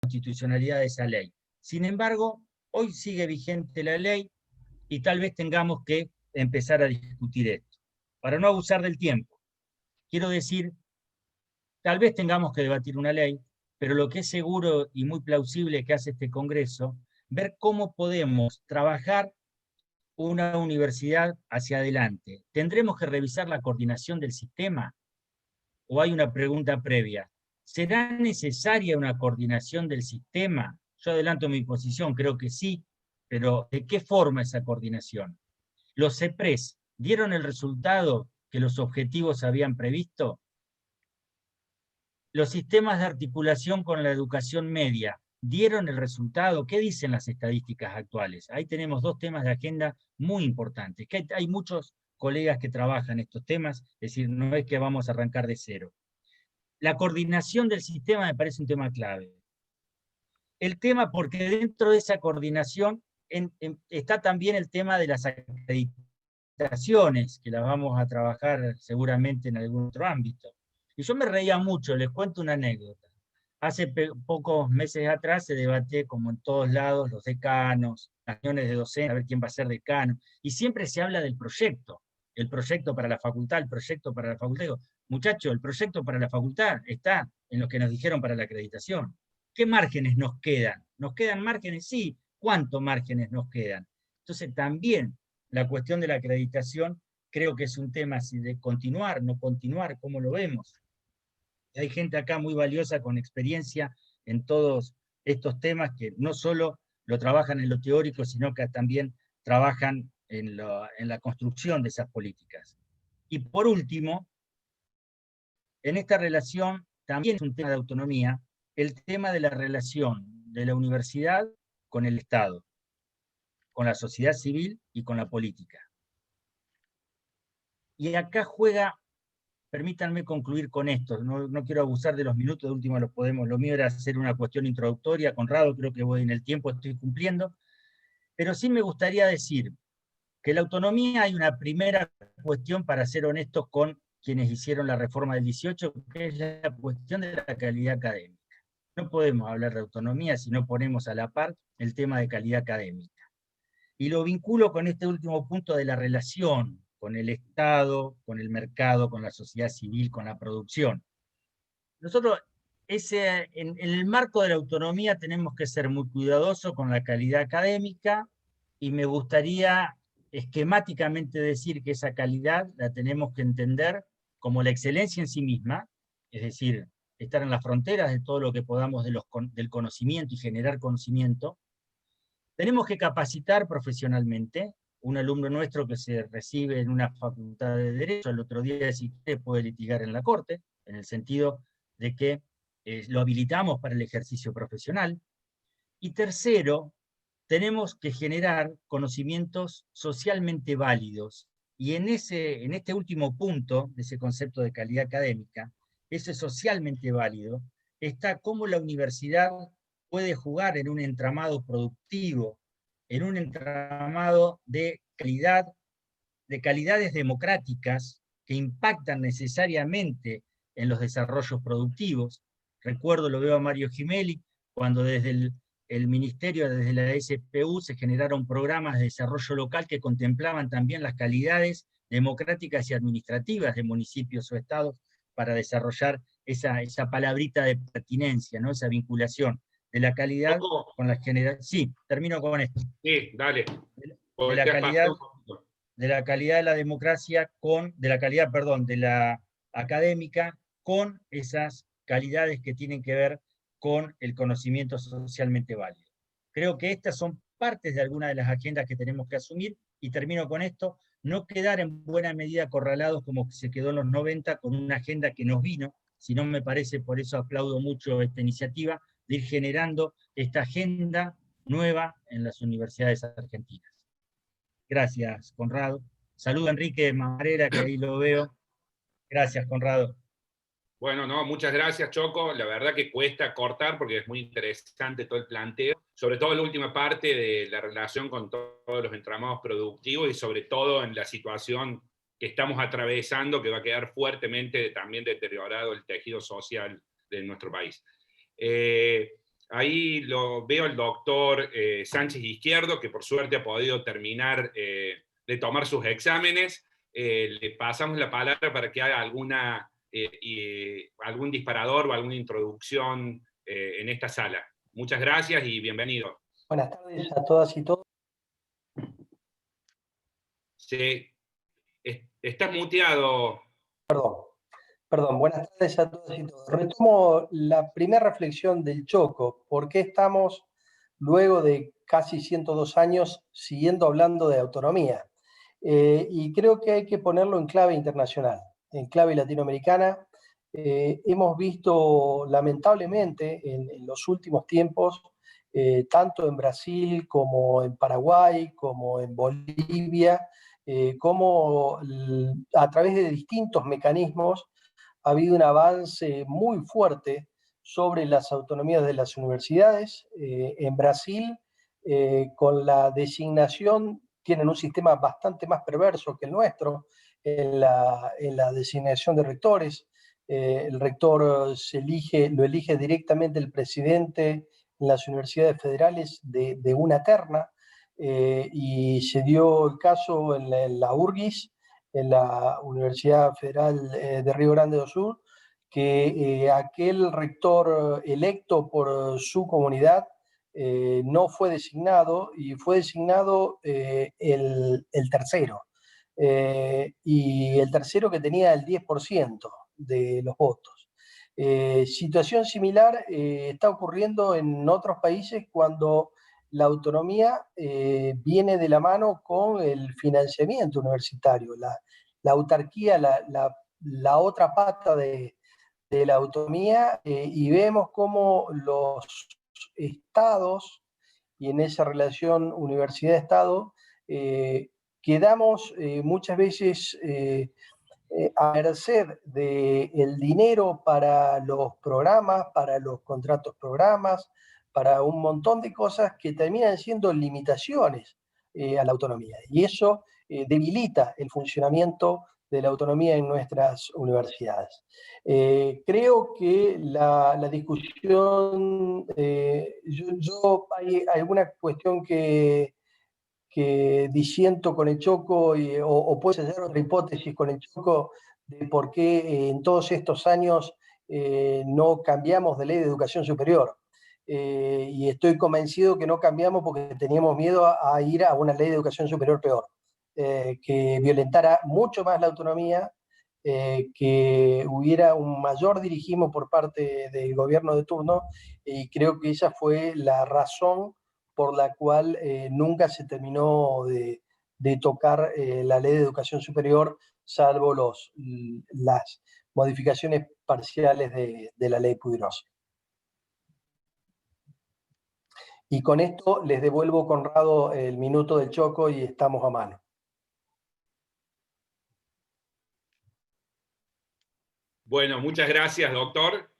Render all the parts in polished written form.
constitucionalidad de esa ley. Sin embargo, hoy sigue vigente la ley y tal vez tengamos que empezar a discutir esto. Para no abusar del tiempo, quiero decir, tal vez tengamos que debatir una ley, pero lo que es seguro y muy plausible que hace este Congreso, ver cómo podemos trabajar una universidad hacia adelante. ¿Tendremos que revisar la coordinación del sistema? ¿O hay una pregunta previa? ¿Será necesaria una coordinación del sistema? Yo adelanto mi posición, creo que sí, pero ¿de qué forma esa coordinación? ¿Los CEPRES dieron el resultado que los objetivos habían previsto? ¿Los sistemas de articulación con la educación media dieron el resultado? ¿Qué dicen las estadísticas actuales? Ahí tenemos dos temas de agenda muy importantes, que hay muchos colegas que trabajan estos temas, es decir, no es que vamos a arrancar de cero. La coordinación del sistema me parece un tema clave. El tema, porque dentro de esa coordinación está también el tema de las acreditaciones, que las vamos a trabajar seguramente en algún otro ámbito. Y yo me reía mucho, les cuento una anécdota. Hace pocos meses atrás se debate, como en todos lados, los decanos, las reuniones de docentes, a ver quién va a ser decano, y siempre se habla del proyecto, el proyecto para la facultad, el proyecto para la facultad. Digo, muchachos, el proyecto para la facultad está en lo que nos dijeron para la acreditación. ¿Qué márgenes nos quedan? ¿Nos quedan márgenes? Sí. ¿Cuántos márgenes nos quedan? Entonces también la cuestión de la acreditación creo que es un tema así de continuar, no continuar, ¿cómo lo vemos? Hay gente acá muy valiosa con experiencia en todos estos temas que no solo lo trabajan en lo teórico, sino que también trabajan en la construcción de esas políticas. Y por último, en esta relación también es un tema de autonomía, el tema de la relación de la universidad con el Estado, con la sociedad civil y con la política. Y acá juega, permítanme concluir con esto, no quiero abusar de los minutos, de último lo podemos, lo mío era hacer una cuestión introductoria, Conrado, creo que voy en el tiempo, estoy cumpliendo, pero sí me gustaría decir que la autonomía hay una primera cuestión, para ser honestos con quienes hicieron la reforma del 18, que es la cuestión de la calidad académica. No podemos hablar de autonomía si no ponemos a la par el tema de calidad académica. Y lo vinculo con este último punto de la relación con el Estado, con el mercado, con la sociedad civil, con la producción. Nosotros, en el marco de la autonomía, tenemos que ser muy cuidadosos con la calidad académica, y me gustaría esquemáticamente decir que esa calidad la tenemos que entender como la excelencia en sí misma, es decir, estar en las fronteras de todo lo que podamos del conocimiento y generar conocimiento. Tenemos que capacitar profesionalmente. Un alumno nuestro que se recibe en una facultad de Derecho, el otro día, si usted puede litigar en la Corte, en el sentido de que lo habilitamos para el ejercicio profesional. Y tercero, tenemos que generar conocimientos socialmente válidos. Y en este último punto de ese concepto de calidad académica, ese socialmente válido, está cómo la universidad puede jugar en un entramado productivo, en un entramado de calidades democráticas que impactan necesariamente en los desarrollos productivos. Recuerdo, lo veo a Mario Gimelli, cuando desde el ministerio, desde la SPU, se generaron programas de desarrollo local que contemplaban también las calidades democráticas y administrativas de municipios o estados para desarrollar esa palabrita de pertinencia, ¿no? Esa vinculación de la calidad con la generalidad. Sí, termino con esto. Sí, dale. De la calidad de la democracia de la calidad, perdón, de la académica, con esas calidades que tienen que ver con el conocimiento socialmente válido. Creo que estas son partes de algunas de las agendas que tenemos que asumir, y termino con esto: no quedar en buena medida acorralados como se quedó en los 90 con una agenda que nos vino, sino me parece, por eso aplaudo mucho esta iniciativa, de ir generando esta agenda nueva en las universidades argentinas. Gracias, Conrado. Saludo a Enrique Marera, que ahí lo veo. Gracias, Conrado. Bueno, no, muchas gracias, Choco. La verdad que cuesta cortar porque es muy interesante todo el planteo, sobre todo la última parte de la relación con todos los entramados productivos y sobre todo en la situación que estamos atravesando, que va a quedar fuertemente también deteriorado el tejido social de nuestro país. Ahí lo veo el doctor Sánchez Izquierdo, que por suerte ha podido terminar de tomar sus exámenes. Le pasamos la palabra para que haga algún disparador o alguna introducción en esta sala. Muchas gracias y bienvenido. Buenas tardes a todas y todos. Estás muteado. Perdón, buenas tardes a todos y todos. Retomo la primera reflexión del Choco. ¿Por qué estamos, luego de casi 102 años, siguiendo hablando de autonomía? Y creo que hay que ponerlo en clave internacional, en clave latinoamericana. Hemos visto, lamentablemente, en los últimos tiempos, tanto en Brasil como en Paraguay, como en Bolivia, como a través de distintos mecanismos ha habido un avance muy fuerte sobre las autonomías de las universidades. En Brasil, con la designación, tienen un sistema bastante más perverso que el nuestro en la designación de rectores. El rector lo elige directamente el presidente en las universidades federales de una terna, y se dio el caso en la URGIS, en la Universidad Federal de Río Grande do Sur, que aquel rector electo por su comunidad no fue designado, y fue designado el tercero. Y el tercero que tenía el 10% de los votos. Situación similar está ocurriendo en otros países cuando la autonomía viene de la mano con el financiamiento universitario, la autarquía, la otra pata de la autonomía, y vemos cómo los estados, y en esa relación universidad-estado, quedamos muchas veces a merced del dinero para los programas, para los contratos programas, para un montón de cosas que terminan siendo limitaciones a la autonomía. Y eso debilita el funcionamiento de la autonomía en nuestras universidades. Creo que la discusión, hay alguna cuestión que disiento con el Choco, o puede ser otra hipótesis con el Choco de por qué en todos estos años no cambiamos de ley de educación superior. Y estoy convencido que no cambiamos porque teníamos miedo a ir a una ley de educación superior peor, que violentara mucho más la autonomía, que hubiera un mayor dirigismo por parte del gobierno de turno, y creo que esa fue la razón por la cual nunca se terminó de tocar la ley de educación superior, salvo las modificaciones parciales de la ley Puigros. Y con esto les devuelvo, Conrado, el minuto del Choco y estamos a mano. Bueno, muchas gracias, doctor.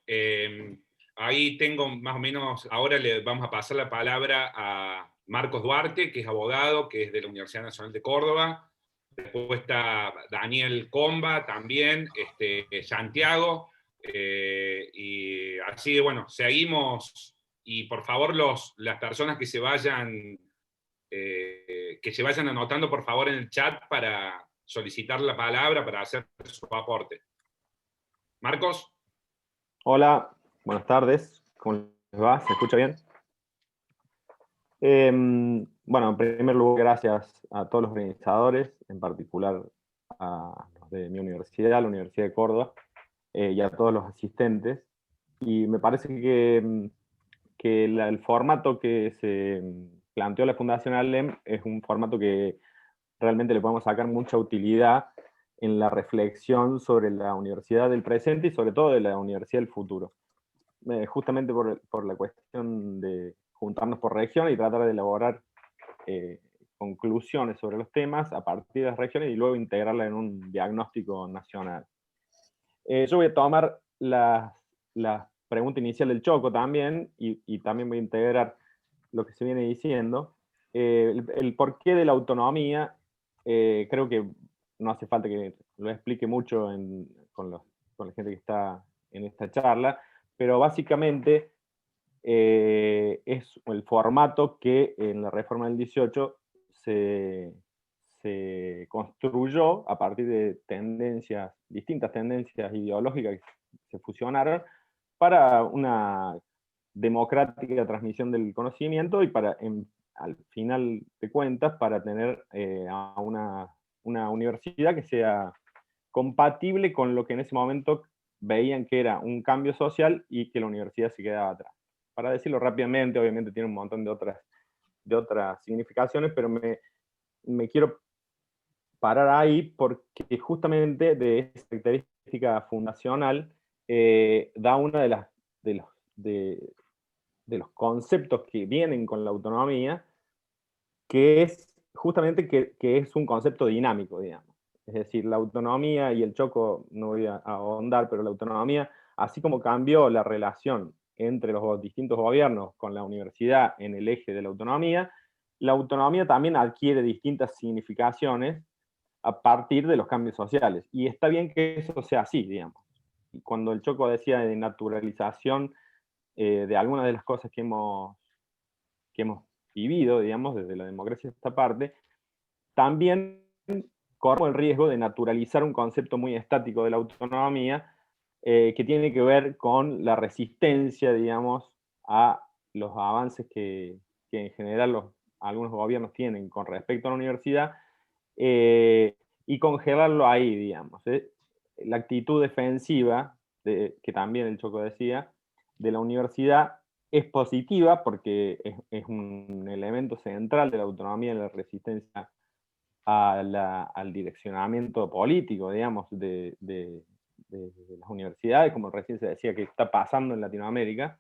Ahí tengo más o menos, ahora le vamos a pasar la palabra a Marcos Duarte, que es abogado, que es de la Universidad Nacional de Córdoba. Después está Daniel Comba también, Santiago. Y así, bueno, seguimos. Y por favor, las personas que se vayan anotando, por favor, en el chat para solicitar la palabra, para hacer su aporte. Marcos. Hola, buenas tardes. ¿Cómo les va? ¿Se escucha bien? Bueno, en primer lugar, gracias a todos los organizadores, en particular a los de mi universidad, la Universidad de Córdoba, y a todos los asistentes. Y me parece que el formato que se planteó la Fundación ALEM es un formato que realmente le podemos sacar mucha utilidad en la reflexión sobre la universidad del presente y sobre todo de la universidad del futuro. Justamente por la cuestión de juntarnos por región y tratar de elaborar conclusiones sobre los temas a partir de las regiones y luego integrarla en un diagnóstico nacional. Yo voy a tomar la pregunta inicial del Choco también, y también voy a integrar lo que se viene diciendo. El porqué de la autonomía, creo que no hace falta que lo explique mucho con la gente que está en esta charla, pero básicamente es el formato que en la reforma del 18 se construyó a partir de distintas tendencias ideológicas que se fusionaron para una democrática transmisión del conocimiento y para, al final de cuentas, para tener a una universidad que sea compatible con lo que en ese momento veían que era un cambio social y que la universidad se quedaba atrás. Para decirlo rápidamente, obviamente tiene un montón de otras significaciones, pero me quiero parar ahí porque justamente de esa característica fundacional da una de los conceptos que vienen con la autonomía, que es justamente que es un concepto dinámico, digamos. Es decir, la autonomía, y el Choco no voy a ahondar, pero la autonomía, así como cambió la relación entre los distintos gobiernos con la universidad en el eje de la autonomía también adquiere distintas significaciones a partir de los cambios sociales. Y está bien que eso sea así, digamos. Y cuando el Choco decía de naturalización de algunas de las cosas que hemos vivido, digamos, desde la democracia esta parte, también corremos el riesgo de naturalizar un concepto muy estático de la autonomía que tiene que ver con la resistencia, digamos, a los avances que en general algunos gobiernos tienen con respecto a la universidad, y congelarlo ahí, digamos. La actitud defensiva, que también el Choco decía, de la universidad es positiva porque es un elemento central de la autonomía y la resistencia al direccionamiento político, digamos, de las universidades, como recién se decía que está pasando en Latinoamérica,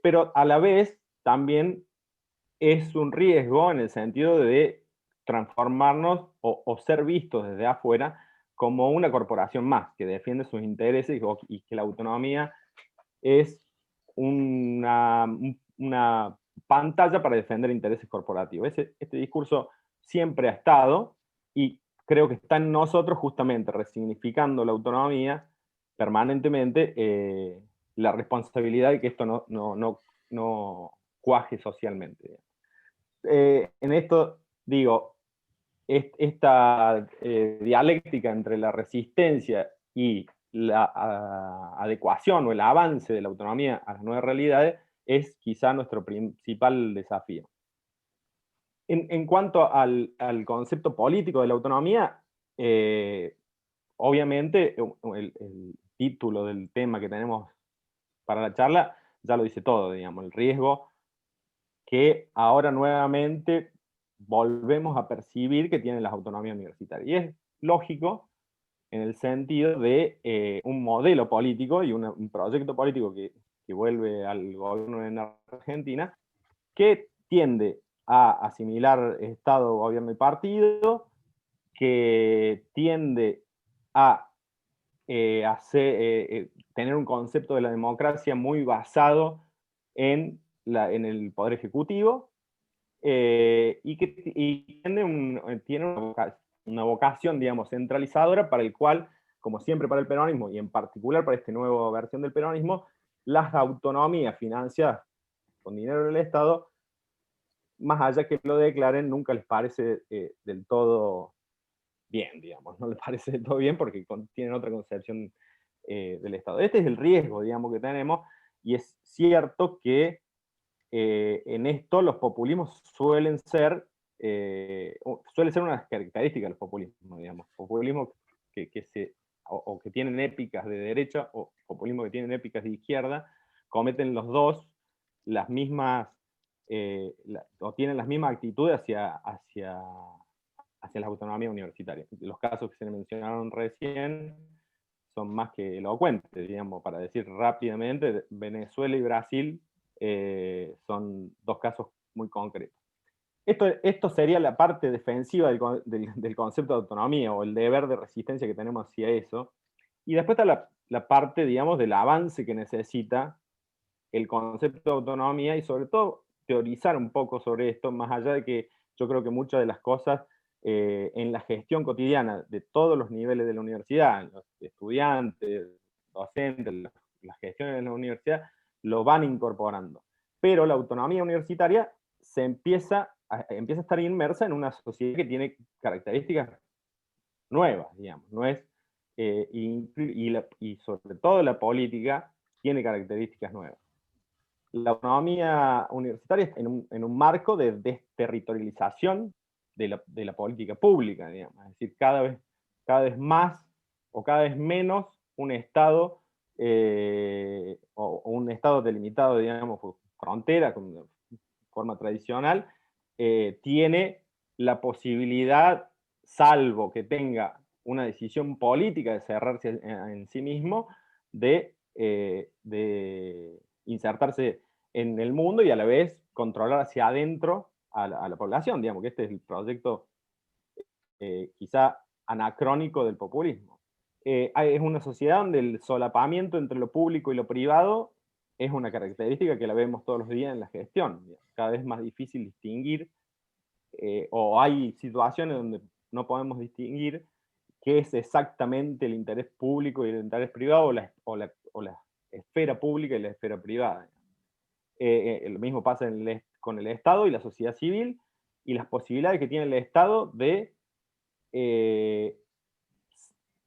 pero a la vez también es un riesgo en el sentido de transformarnos o ser vistos desde afuera como una corporación más que defiende sus intereses y que la autonomía es una pantalla para defender intereses corporativos. Este discurso siempre ha estado y creo que está en nosotros justamente resignificando la autonomía permanentemente, la responsabilidad de que esto no cuaje socialmente. En esto digo, esta dialéctica entre la resistencia y la adecuación o el avance de la autonomía a las nuevas realidades es quizá nuestro principal desafío. En cuanto al concepto político de la autonomía, obviamente el título del tema que tenemos para la charla ya lo dice todo, digamos, el riesgo que ahora nuevamente volvemos a percibir que tienen las autonomías universitarias. Y es lógico en el sentido de un modelo político y un proyecto político que vuelve al gobierno en Argentina, que tiende a asimilar Estado, gobierno y partido, que tiende a tener un concepto de la democracia muy basado en el poder ejecutivo, y que tiene una vocación, digamos, centralizadora para el cual, como siempre para el peronismo, y en particular para esta nueva versión del peronismo, las autonomías financiadas con dinero del Estado, más allá que lo declaren, nunca les parece del todo bien, digamos, no les parece del todo bien porque tienen otra concepción del Estado. Este es el riesgo, digamos, que tenemos, y es cierto que en esto los populismos suele ser una característica de los populismos, digamos. Populismo o que tienen épicas de derecha o populismo que tienen épicas de izquierda, cometen los dos las mismas, o tienen las mismas actitudes hacia las autonomías universitarias. Los casos que se mencionaron recién son más que elocuentes, digamos, para decir rápidamente, Venezuela y Brasil son dos casos muy concretos. Esto sería la parte defensiva del concepto de autonomía o el deber de resistencia que tenemos hacia eso. Y después está la parte, digamos, del avance que necesita el concepto de autonomía y sobre todo teorizar un poco sobre esto, más allá de que yo creo que muchas de las cosas en la gestión cotidiana de todos los niveles de la universidad, los estudiantes, docentes, las gestiones de la universidad, lo van incorporando. Pero la autonomía universitaria se empieza a estar inmersa en una sociedad que tiene características nuevas, digamos. No es, y sobre todo la política tiene características nuevas. La autonomía universitaria es en un marco de desterritorialización de la política pública, digamos. Es decir, cada vez más o cada vez menos un Estado, o un Estado delimitado, digamos, por frontera, con forma tradicional, tiene la posibilidad, salvo que tenga una decisión política de cerrarse en sí mismo, de insertarse en el mundo y a la vez controlar hacia adentro a la población, digamos, que este es el proyecto quizá anacrónico del populismo. Es una sociedad donde el solapamiento entre lo público y lo privado es una característica que la vemos todos los días en la gestión. Cada vez es más difícil distinguir, o hay situaciones donde no podemos distinguir qué es exactamente el interés público y el interés privado, o la esfera pública y la esfera privada. Lo mismo pasa con el Estado y la sociedad civil, y las posibilidades que tiene el Estado de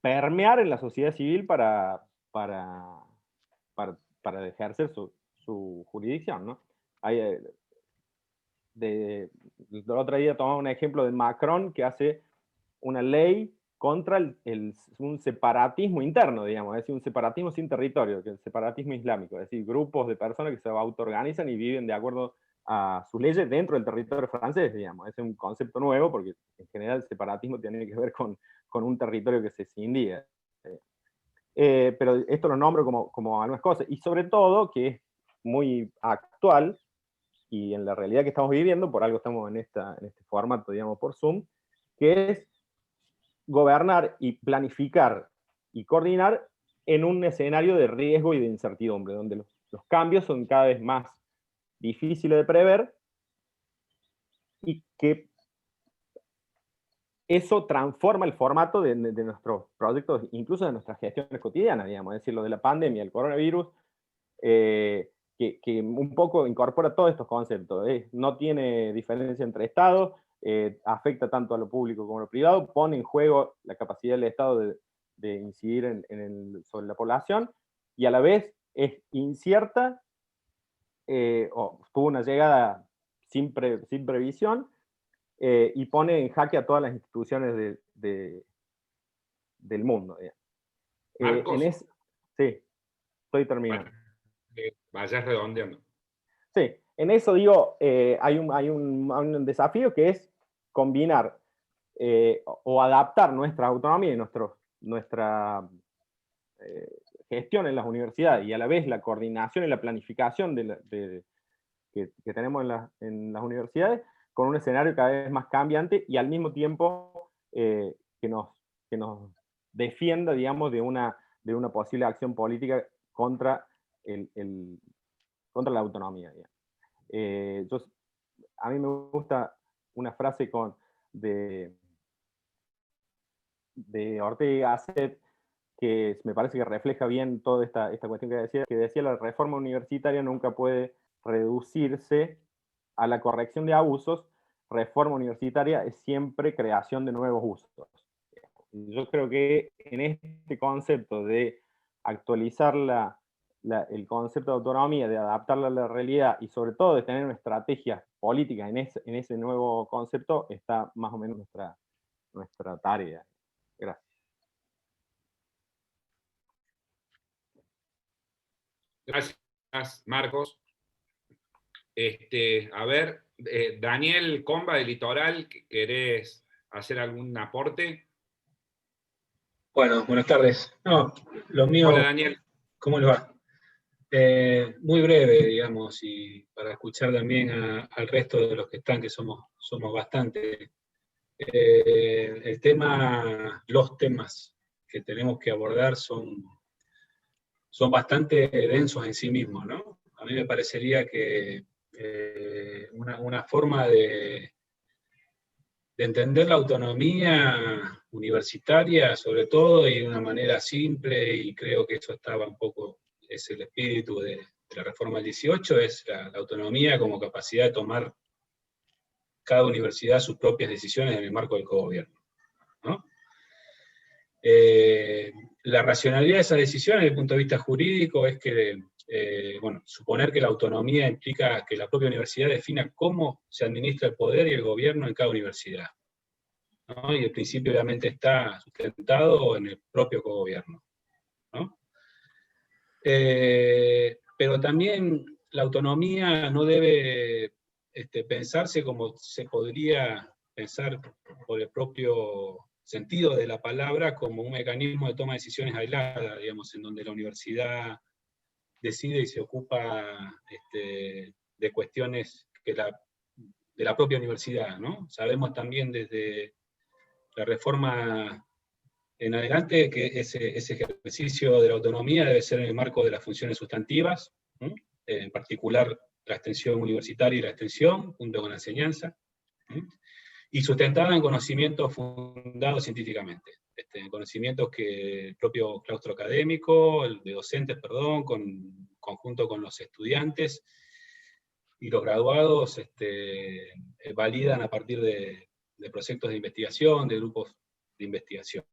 permear en la sociedad civil para ejercer su jurisdicción, ¿no? El otro día tomaba un ejemplo de Macron, que hace una ley contra un separatismo interno, digamos, es decir, un separatismo sin territorio, que es el separatismo islámico, es decir, grupos de personas que se autoorganizan y viven de acuerdo a sus leyes dentro del territorio francés, digamos. Es un concepto nuevo, porque en general el separatismo tiene que ver con un territorio que se escindía. Pero esto lo nombro como algunas cosas, y sobre todo, que es muy actual, y en la realidad que estamos viviendo, por algo estamos en este formato, digamos, por Zoom, que es gobernar y planificar y coordinar en un escenario de riesgo y de incertidumbre, donde los cambios son cada vez más difíciles de prever, y que eso transforma el formato de nuestros proyectos, incluso de nuestras gestiones cotidianas, digamos. Es decir, lo de la pandemia, el coronavirus, que un poco incorpora todos estos conceptos. No tiene diferencia entre estados, afecta tanto a lo público como a lo privado, pone en juego la capacidad del Estado de incidir sobre la población, y a la vez es incierta, o tuvo una llegada sin previsión, y pone en jaque a todas las instituciones del mundo. Marcos, sí, estoy terminando. Vayas redondeando. Sí, en eso digo, hay un desafío, que es combinar o adaptar nuestra autonomía y nuestra gestión en las universidades, y a la vez la coordinación y la planificación que tenemos en las universidades, con un escenario cada vez más cambiante, y al mismo tiempo que nos defienda, digamos, de una posible acción política contra la autonomía. A mí me gusta una frase de Ortega y Gasset, que me parece que refleja bien toda esta cuestión que decía: la reforma universitaria nunca puede reducirse a la corrección de abusos. Reforma universitaria es siempre creación de nuevos usos. Yo creo que en este concepto de actualizar el concepto de autonomía, de adaptarla a la realidad, y sobre todo de tener una estrategia política en ese nuevo concepto, está más o menos nuestra tarea. Gracias. Gracias, Marcos. A ver, Daniel Comba de Litoral, ¿querés hacer algún aporte? Bueno, buenas tardes. No, lo mío... Hola, Daniel. ¿Cómo les va? Muy breve, digamos, y para escuchar también al resto de los que están, que somos bastante. Los temas que tenemos que abordar son bastante densos en sí mismos, ¿no? A mí me parecería que una forma de entender la autonomía universitaria, sobre todo, y de una manera simple, y creo que eso estaba un poco, es el espíritu de la reforma del 18 es la autonomía como capacidad de tomar cada universidad sus propias decisiones en el marco del cogobierno, ¿no? La racionalidad de esas decisiones desde el punto de vista jurídico es que, bueno, suponer que la autonomía implica que la propia universidad defina cómo se administra el poder y el gobierno en cada universidad, ¿no? Y el principio obviamente está sustentado en el propio cogobierno, ¿no? Pero también la autonomía no debe pensarse como se podría pensar por el propio sentido de la palabra, como un mecanismo de toma de decisiones aislada, digamos, en donde la universidad decide y se ocupa de cuestiones de la propia universidad, ¿no? Sabemos también desde la reforma en adelante que ese ejercicio de la autonomía debe ser en el marco de las funciones sustantivas, ¿no? En particular la extensión universitaria y la extensión, junto con la enseñanza, ¿no? Y sustentada en conocimientos fundados científicamente, conocimientos que el propio claustro académico, el de docentes, perdón, conjunto con los estudiantes y los graduados, validan a partir de proyectos de investigación, de grupos de investigación.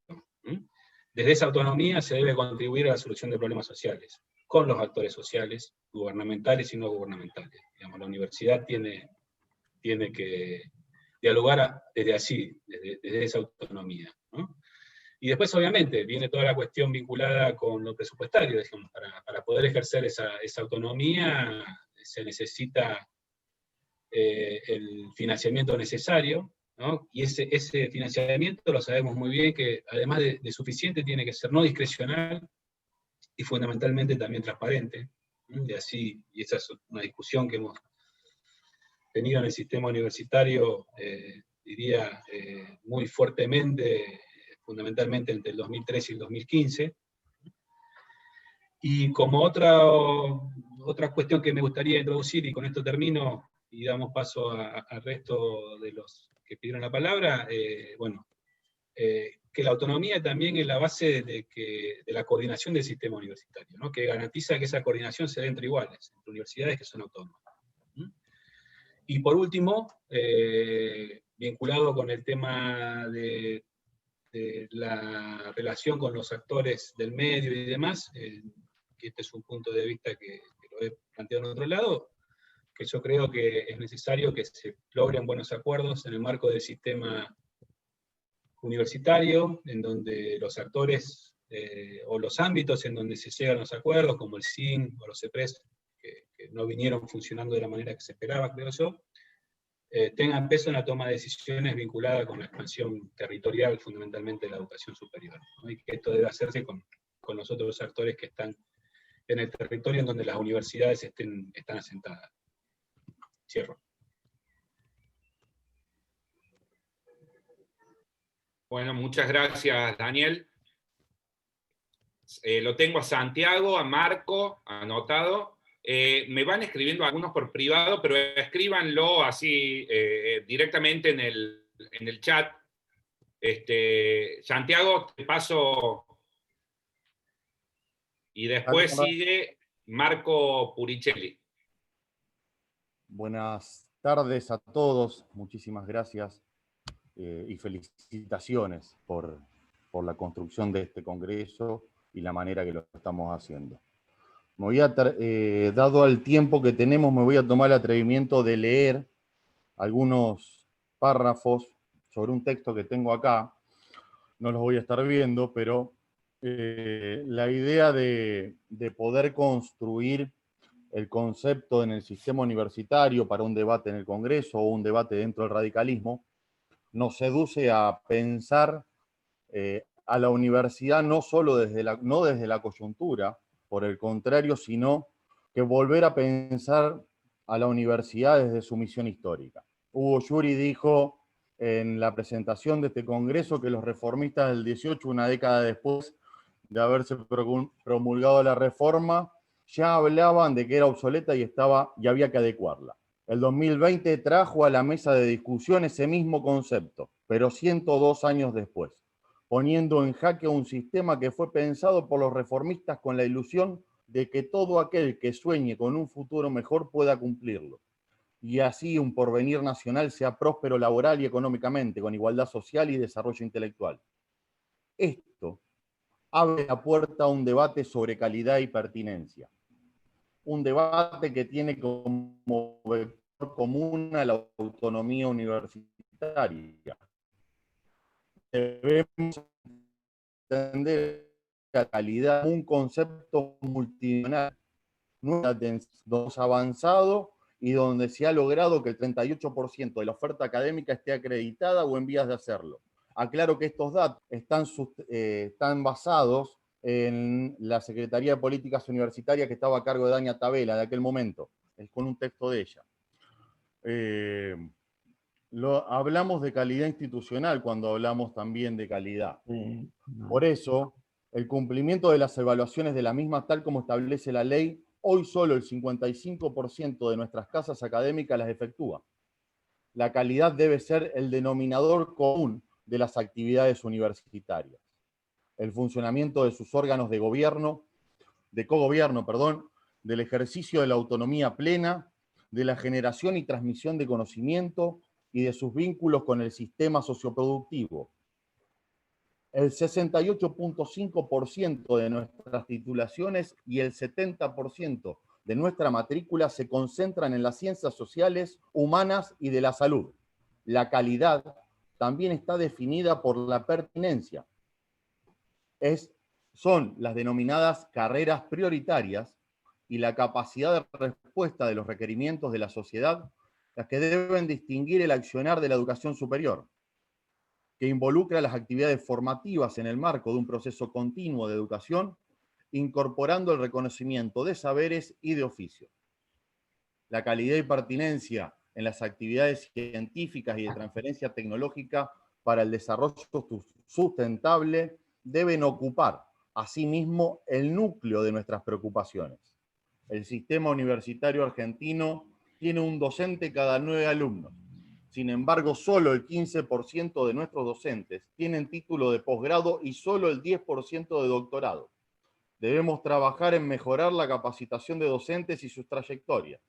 Desde esa autonomía se debe contribuir a la solución de problemas sociales, con los actores sociales, gubernamentales y no gubernamentales. Digamos, la universidad tiene que dialogar desde allí, desde esa autonomía, ¿no? Y después, obviamente, viene toda la cuestión vinculada con lo presupuestario. Digamos, para poder ejercer esa autonomía se necesita el financiamiento necesario, ¿no? Y ese financiamiento lo sabemos muy bien que, además de suficiente, tiene que ser no discrecional y fundamentalmente también transparente. Y esa es una discusión que hemos tenido en el sistema universitario, diría, muy fuertemente, fundamentalmente entre el 2013 y el 2015. Y como otra cuestión que me gustaría introducir, y con esto termino, y damos paso al resto de los que pidieron la palabra, que la autonomía también es la base de la coordinación del sistema universitario, ¿no? Que garantiza que esa coordinación se dé entre iguales, entre universidades que son autónomas. Y por último, vinculado con el tema de la relación con los actores del medio y demás, que este es un punto de vista que lo he planteado en otro lado, que yo creo que es necesario que se logren buenos acuerdos en el marco del sistema universitario, en donde los actores o los ámbitos en donde se llegan los acuerdos, como el CIN o los CEPRES, que no vinieron funcionando de la manera que se esperaba, creo yo, tengan peso en la toma de decisiones vinculada con la expansión territorial, fundamentalmente de la educación superior, ¿no? Y que esto debe hacerse con los otros actores que están en el territorio en donde las universidades están asentadas. Cierro. Bueno, muchas gracias, Daniel. Lo tengo a Santiago, a Marco, anotado. Me van escribiendo algunos por privado, pero escríbanlo así directamente en el chat. Santiago, te paso. Y después sigue Marco Puricelli. Buenas tardes a todos, muchísimas gracias y felicitaciones por la construcción de este congreso y la manera que lo estamos haciendo. Dado el tiempo que tenemos, me voy a tomar el atrevimiento de leer algunos párrafos sobre un texto que tengo acá. No los voy a estar viendo, pero la idea de poder construir el concepto en el sistema universitario para un debate en el Congreso o un debate dentro del radicalismo nos seduce a pensar a la universidad no solo desde la coyuntura, por el contrario, sino que volver a pensar a la universidad desde su misión histórica. Hugo Yuri dijo en la presentación de este congreso que los reformistas del 18, una década después de haberse promulgado la reforma, ya hablaban de que era obsoleta y había que adecuarla. El 2020 trajo a la mesa de discusión ese mismo concepto, pero 102 años después, poniendo en jaque un sistema que fue pensado por los reformistas con la ilusión de que todo aquel que sueñe con un futuro mejor pueda cumplirlo, y así un porvenir nacional sea próspero laboral y económicamente, con igualdad social y desarrollo intelectual. Esto abre la puerta a un debate sobre calidad y pertinencia. Un debate que tiene como vector común a la autonomía universitaria. Debemos entender la calidad como un concepto multidisciplinar, donde hemos avanzado y donde se ha logrado que el 38% de la oferta académica esté acreditada o en vías de hacerlo. Aclaro que estos datos están basados en la Secretaría de Políticas Universitarias que estaba a cargo de Dania Tabela de aquel momento, con un texto de ella. Hablamos de calidad institucional cuando hablamos también de calidad. Por eso, el cumplimiento de las evaluaciones de la misma, tal como establece la ley, hoy solo el 55% de nuestras casas académicas las efectúa. La calidad debe ser el denominador común de las actividades universitarias. El funcionamiento de sus órganos de gobierno, de cogobierno, perdón, del ejercicio de la autonomía plena, de la generación y transmisión de conocimiento y de sus vínculos con el sistema socioproductivo. El 68.5% de nuestras titulaciones y el 70% de nuestra matrícula se concentran en las ciencias sociales, humanas y de la salud. La calidad también está definida por la pertinencia. Son las denominadas carreras prioritarias y la capacidad de respuesta de los requerimientos de la sociedad las que deben distinguir el accionar de la educación superior, que involucra las actividades formativas en el marco de un proceso continuo de educación, incorporando el reconocimiento de saberes y de oficios. La calidad y pertinencia en las actividades científicas y de transferencia tecnológica para el desarrollo sustentable deben ocupar, asimismo, el núcleo de nuestras preocupaciones. El sistema universitario argentino tiene un docente cada 9 alumnos. Sin embargo, solo el 15% de nuestros docentes tienen título de posgrado y solo el 10% de doctorado. Debemos trabajar en mejorar la capacitación de docentes y sus trayectorias.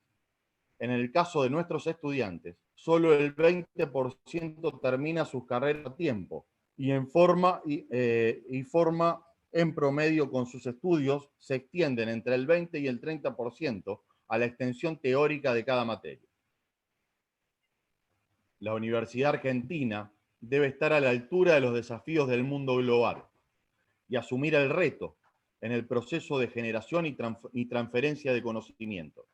En el caso de nuestros estudiantes, solo el 20% termina sus carreras a tiempo y forma en promedio con sus estudios se extienden entre el 20 y el 30% a la extensión teórica de cada materia. La Universidad Argentina debe estar a la altura de los desafíos del mundo global y asumir el reto en el proceso de generación y transferencia de conocimiento.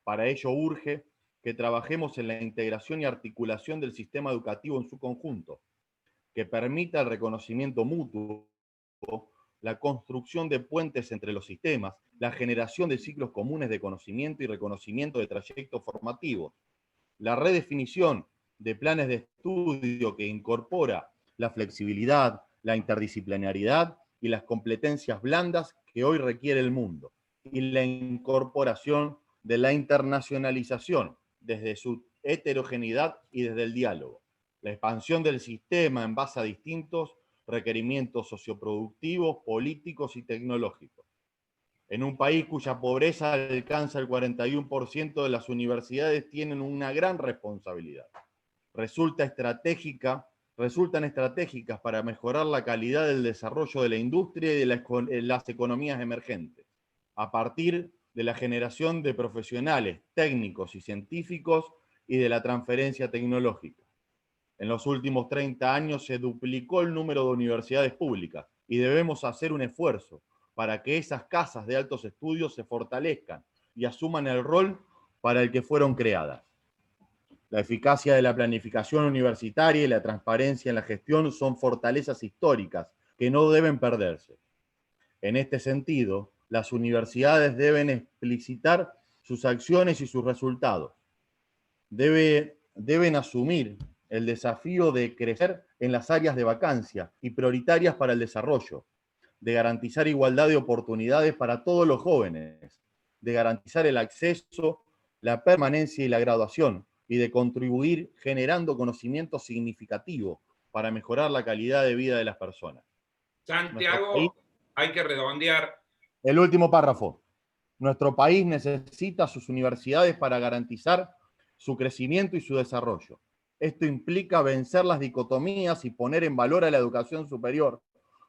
Para ello urge que trabajemos en la integración y articulación del sistema educativo en su conjunto, que permita el reconocimiento mutuo, la construcción de puentes entre los sistemas, la generación de ciclos comunes de conocimiento y reconocimiento de trayectos formativos, la redefinición de planes de estudio que incorpora la flexibilidad, la interdisciplinariedad y las competencias blandas que hoy requiere el mundo, y la incorporación de la internacionalización desde su heterogeneidad y desde el diálogo. La expansión del sistema en base a distintos requerimientos socioproductivos, políticos y tecnológicos. En un país cuya pobreza alcanza el 41%, de las universidades tienen una gran responsabilidad. Resultan estratégicas para mejorar la calidad del desarrollo de la industria y de las economías emergentes, a partir de la generación de profesionales técnicos y científicos y de la transferencia tecnológica. En los últimos 30 años se duplicó el número de universidades públicas y debemos hacer un esfuerzo para que esas casas de altos estudios se fortalezcan y asuman el rol para el que fueron creadas. La eficacia de la planificación universitaria y la transparencia en la gestión son fortalezas históricas que no deben perderse. En este sentido, las universidades deben explicitar sus acciones y sus resultados. Deben asumir el desafío de crecer en las áreas de vacancia y prioritarias para el desarrollo, de garantizar igualdad de oportunidades para todos los jóvenes, de garantizar el acceso, la permanencia y la graduación, y de contribuir generando conocimiento significativo para mejorar la calidad de vida de las personas. Santiago, hay que redondear. El último párrafo. Nuestro país necesita sus universidades para garantizar su crecimiento y su desarrollo. Esto implica vencer las dicotomías y poner en valor a la educación superior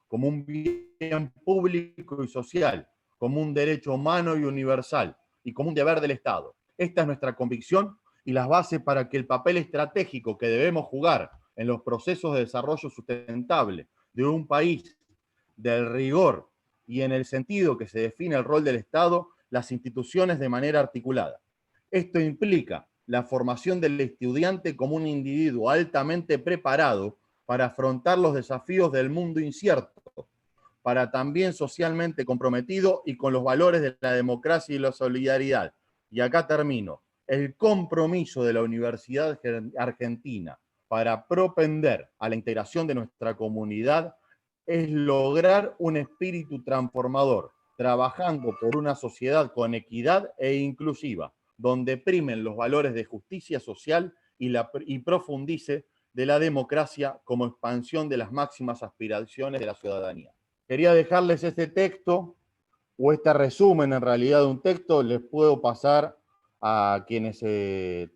como un bien público y social, como un derecho humano y universal, y como un deber del Estado. Esta es nuestra convicción y las bases para que el papel estratégico que debemos jugar en los procesos de desarrollo sustentable de un país, del rigor y en el sentido que se define el rol del Estado, las instituciones de manera articulada. Esto implica la formación del estudiante como un individuo altamente preparado para afrontar los desafíos del mundo incierto, para también socialmente comprometido y con los valores de la democracia y la solidaridad. Y acá termino. El compromiso de la Universidad Argentina para propender a la integración de nuestra comunidad es lograr un espíritu transformador, trabajando por una sociedad con equidad e inclusiva, donde primen los valores de justicia social y profundice de la democracia como expansión de las máximas aspiraciones de la ciudadanía. Quería dejarles este texto, o este resumen en realidad de un texto. Les puedo pasar a quienes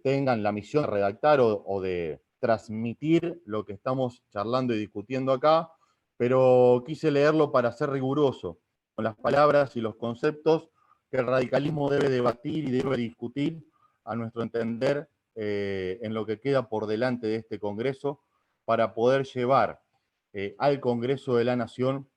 tengan la misión de redactar o de transmitir lo que estamos charlando y discutiendo acá, pero quise leerlo para ser riguroso con las palabras y los conceptos que el radicalismo debe debatir y debe discutir, a nuestro entender, en lo que queda por delante de este Congreso, para poder llevar al Congreso de la Nación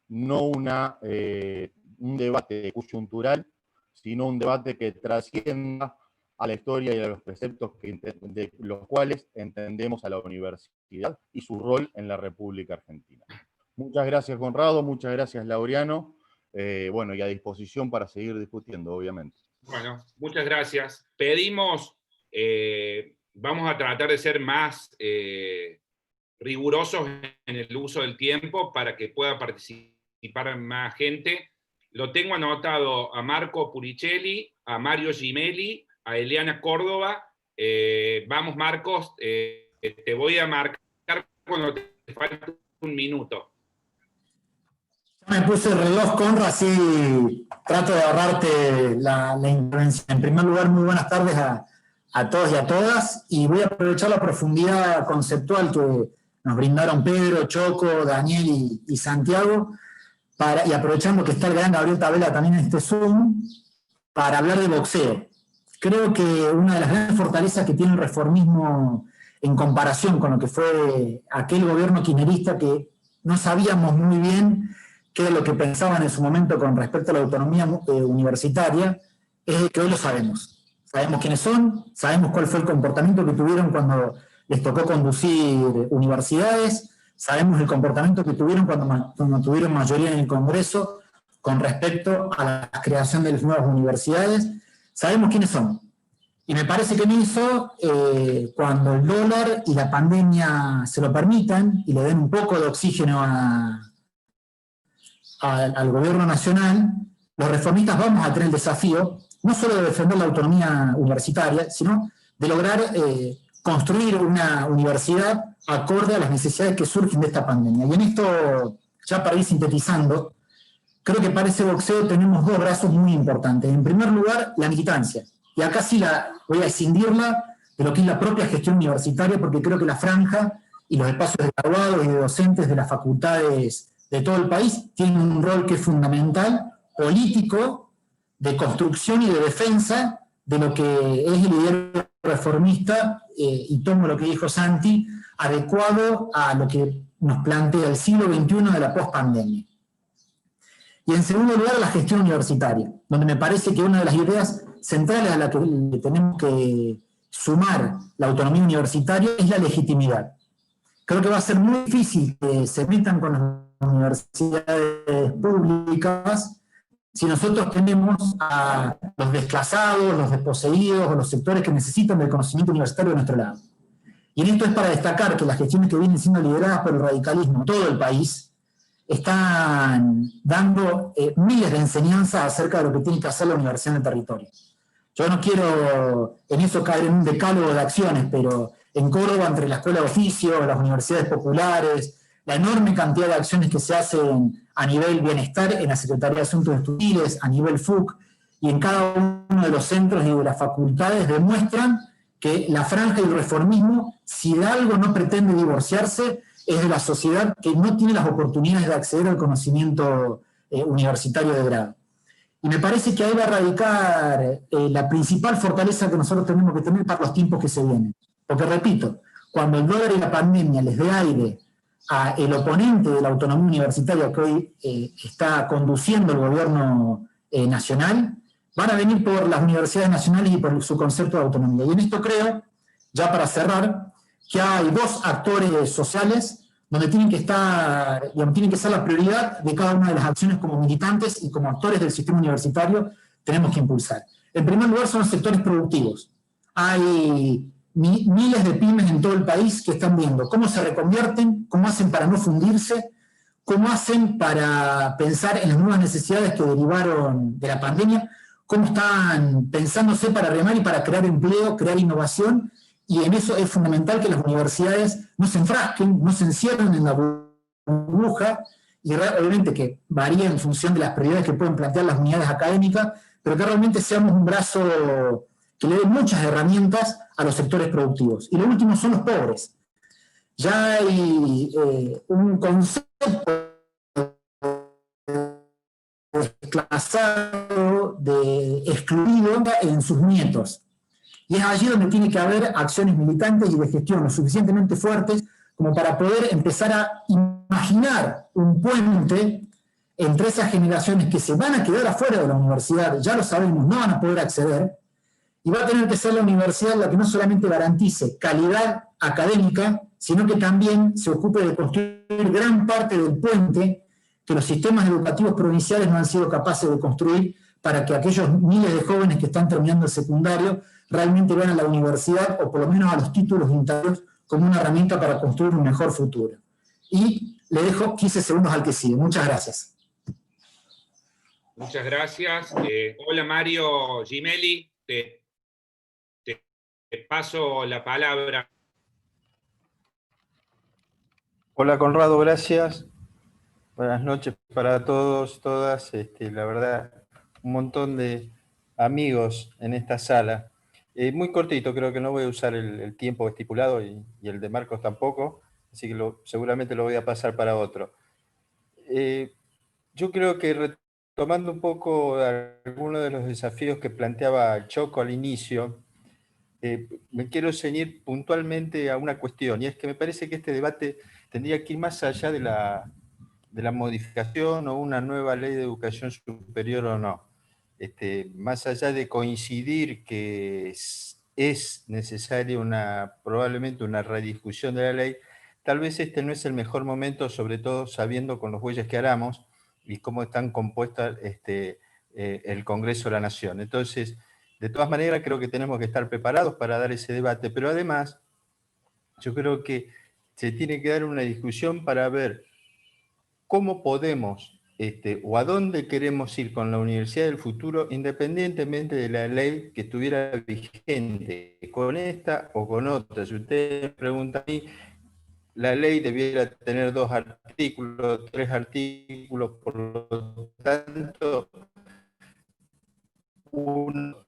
no un debate coyuntural, sino un debate que trascienda a la historia y a los preceptos de los cuales entendemos a la universidad y su rol en la República Argentina. Muchas gracias, Conrado, muchas gracias, Laureano. Bueno, y a disposición para seguir discutiendo, obviamente. Bueno, muchas gracias. Pedimos, vamos a tratar de ser más rigurosos en el uso del tiempo para que pueda participar más gente. Lo tengo anotado a Marco Puricelli, a Mario Gimelli, a Eliana Córdoba. Vamos, Marcos, te voy a marcar cuando te falte un minuto. Me puse el reloj, Conra, así trato de ahorrarte la intervención. En primer lugar, muy buenas tardes a todos y a todas, y voy a aprovechar la profundidad conceptual que nos brindaron Pedro, Choco, Daniel y Santiago, y aprovechando que está el gran Gabriel Tabela también en este Zoom, para hablar de boxeo. Creo que una de las grandes fortalezas que tiene el reformismo en comparación con lo que fue aquel gobierno kirchnerista, que no sabíamos muy bien qué era lo que pensaban en su momento con respecto a la autonomía universitaria, es que hoy lo sabemos. Sabemos quiénes son, sabemos cuál fue el comportamiento que tuvieron cuando les tocó conducir universidades, sabemos el comportamiento que tuvieron cuando tuvieron mayoría en el Congreso con respecto a la creación de las nuevas universidades, sabemos quiénes son. Y me parece que en eso, cuando el dólar y la pandemia se lo permitan y le den un poco de oxígeno al gobierno nacional, los reformistas vamos a tener el desafío no solo de defender la autonomía universitaria, sino de lograr construir una universidad acorde a las necesidades que surgen de esta pandemia. Y en esto, ya para ir sintetizando, creo que para ese boxeo tenemos dos brazos muy importantes. En primer lugar, la militancia. Y acá sí voy a escindirla de lo que es la propia gestión universitaria, porque creo que la franja y los espacios de graduados y de docentes de las facultades de todo el país tienen un rol que es fundamental, político, de construcción y de defensa de lo que es el ideario reformista, y tomo lo que dijo Santi, adecuado a lo que nos plantea el siglo XXI de la pospandemia. Y en segundo lugar, la gestión universitaria, donde me parece que una de las ideas centrales a la que tenemos que sumar la autonomía universitaria es la legitimidad. Creo que va a ser muy difícil que se metan con las universidades públicas si nosotros tenemos a los desclasados, los desposeídos o los sectores que necesitan del conocimiento universitario de nuestro lado. Y en esto es para destacar que las gestiones que vienen siendo lideradas por el radicalismo en todo el país están dando miles de enseñanzas acerca de lo que tiene que hacer la universidad en el territorio. Yo no quiero en eso caer en un decálogo de acciones, pero en Córdoba, entre la Escuela de Oficio, las universidades populares, la enorme cantidad de acciones que se hacen a nivel bienestar en la Secretaría de Asuntos Estudiantiles, a nivel FUC, y en cada uno de los centros y de las facultades demuestran que la franja y el reformismo, si de algo no pretende divorciarse, es de la sociedad que no tiene las oportunidades de acceder al conocimiento universitario de grado. Y me parece que ahí va a radicar la principal fortaleza que nosotros tenemos que tener para los tiempos que se vienen. Porque, repito, cuando el dólar y la pandemia les dé aire al oponente de la autonomía universitaria que hoy está conduciendo el gobierno nacional, van a venir por las universidades nacionales y por su concepto de autonomía. Y en esto creo, ya para cerrar, que hay dos actores sociales donde tienen que estar, digamos, tienen que ser la prioridad de cada una de las acciones como militantes y como actores del sistema universitario tenemos que impulsar. En primer lugar son los sectores productivos. Hay miles de pymes en todo el país que están viendo cómo se reconvierten, cómo hacen para no fundirse, cómo hacen para pensar en las nuevas necesidades que derivaron de la pandemia, cómo están pensándose para remar y para crear empleo, crear innovación, y en eso es fundamental que las universidades no se enfrasquen, no se encierren en la burbuja, y obviamente que varía en función de las prioridades que pueden plantear las unidades académicas, pero que realmente seamos un brazo que le dé muchas herramientas a los sectores productivos. Y lo último son los pobres. Ya hay un concepto desclasado, de excluido en sus nietos. Y es allí donde tiene que haber acciones militantes y de gestión lo suficientemente fuertes como para poder empezar a imaginar un puente entre esas generaciones que se van a quedar afuera de la universidad, ya lo sabemos, no van a poder acceder, y va a tener que ser la universidad la que no solamente garantice calidad académica, sino que también se ocupe de construir gran parte del puente que los sistemas educativos provinciales no han sido capaces de construir para que aquellos miles de jóvenes que están terminando el secundario realmente vean a la universidad, o por lo menos a los títulos internos, como una herramienta para construir un mejor futuro. Y le dejo 15 segundos al que sigue. Muchas gracias. Muchas gracias. Hola Mario Gimelli, te paso la palabra. Hola Conrado, gracias. Buenas noches para todos, todas. La verdad, un montón de amigos en esta sala. Muy cortito, creo que no voy a usar el tiempo estipulado y el de Marcos tampoco, así que seguramente lo voy a pasar para otro. Yo creo que retomando un poco algunos de los desafíos que planteaba Choco al inicio, me quiero ceñir puntualmente a una cuestión, y es que me parece que este debate tendría que ir más allá de la modificación o una nueva ley de educación superior o no. Más allá de coincidir que es necesaria probablemente una rediscusión de la ley, tal vez este no es el mejor momento, sobre todo sabiendo con los bueyes que aramos y cómo están compuestas el Congreso de la Nación. Entonces, de todas maneras, creo que tenemos que estar preparados para dar ese debate, pero además, yo creo que se tiene que dar una discusión para ver cómo podemos o a dónde queremos ir con la universidad del futuro, independientemente de la ley que estuviera vigente, con esta o con otra. Si ustedes me preguntan a mí, la ley debiera tener 2 artículos, 3 artículos, por lo tanto, uno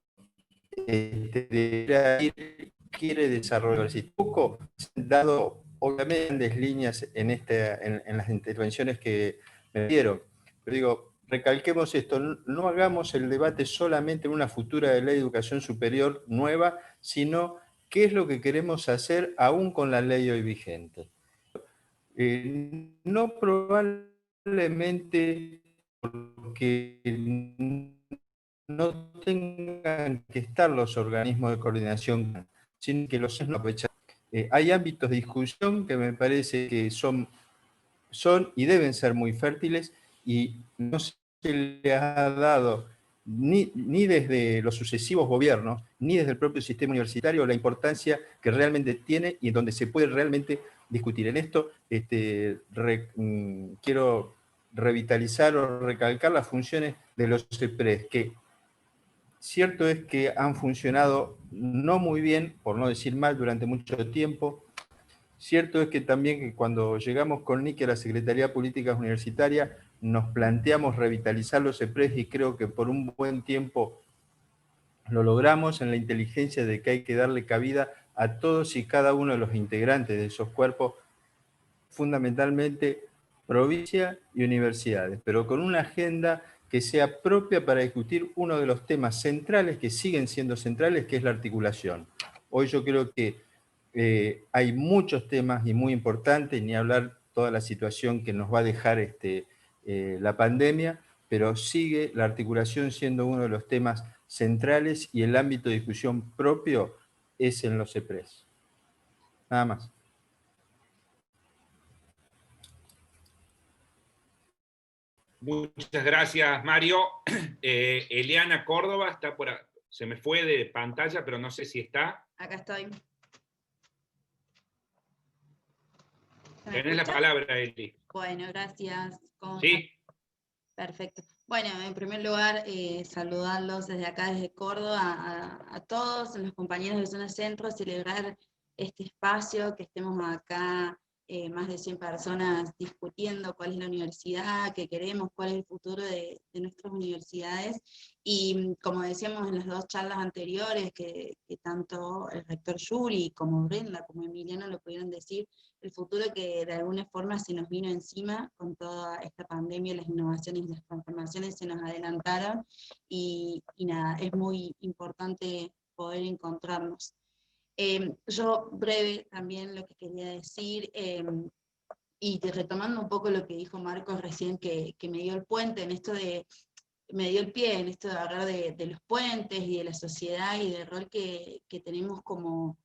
debería ir, quiere desarrollar. Poco dado, obviamente, grandes líneas en las intervenciones que me dieron. Pero digo, recalquemos esto, no hagamos el debate solamente en una futura ley de educación superior nueva, sino qué es lo que queremos hacer aún con la ley hoy vigente. No probablemente porque no tengan que estar los organismos de coordinación, sino que los aprovechan. Hay ámbitos de discusión que me parece que son y deben ser muy fértiles, y no se le ha dado ni desde los sucesivos gobiernos, ni desde el propio sistema universitario, la importancia que realmente tiene y en donde se puede realmente discutir. En esto quiero revitalizar o recalcar las funciones de los CEPRES, que cierto es que han funcionado no muy bien, por no decir mal, durante mucho tiempo. Cierto es que también que cuando llegamos con Nicky a la Secretaría de Políticas Universitarias, nos planteamos revitalizar los CEPRES y creo que por un buen tiempo lo logramos en la inteligencia de que hay que darle cabida a todos y cada uno de los integrantes de esos cuerpos, fundamentalmente provincia y universidades, pero con una agenda que sea propia para discutir uno de los temas centrales que siguen siendo centrales, que es la articulación. Hoy yo creo que hay muchos temas y muy importantes, ni hablar toda la situación que nos va a dejar la pandemia, pero sigue la articulación siendo uno de los temas centrales y el ámbito de discusión propio es en los CEPRES. Nada más. Muchas gracias, Mario. Eliana Córdoba está por ahí. Se me fue de pantalla, pero no sé si está. Acá estoy. Tenés la palabra, Eli. Bueno, gracias. Sí. Perfecto. Bueno, en primer lugar, saludarlos desde acá, desde Córdoba, a todos los compañeros de Zona Centro, celebrar este espacio, que estemos acá más de 100 personas discutiendo cuál es la universidad, qué queremos, cuál es el futuro de nuestras universidades. Y como decíamos en las dos charlas anteriores, que tanto el rector Yuri como Brenda, como Emiliano lo pudieron decir, el futuro que de alguna forma se nos vino encima con toda esta pandemia, las innovaciones y las transformaciones se nos adelantaron, y nada, es muy importante poder encontrarnos. Yo breve también lo que quería decir, y retomando un poco lo que dijo Marcos recién, que me dio el puente en esto de, me dio el pie en esto de hablar de los puentes y de la sociedad y del rol que tenemos como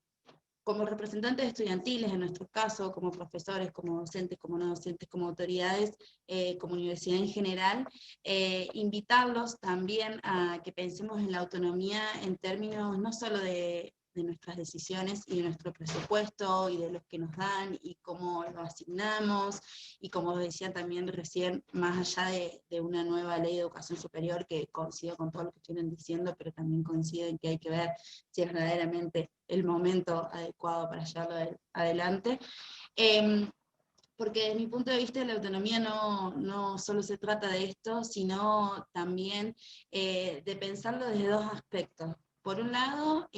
representantes estudiantiles, en nuestro caso, como profesores, como docentes, como no docentes, como autoridades, como universidad en general, invitarlos también a que pensemos en la autonomía en términos no solo de nuestras decisiones y de nuestro presupuesto y de los que nos dan y cómo lo asignamos, y como decía también recién, más allá de una nueva ley de educación superior, que coincido con todo lo que estuvieron diciendo, pero también coincido en que hay que ver si es verdaderamente el momento adecuado para llevarlo adelante. Porque desde mi punto de vista la autonomía no solo se trata de esto, sino también de pensarlo desde dos aspectos. Por un lado,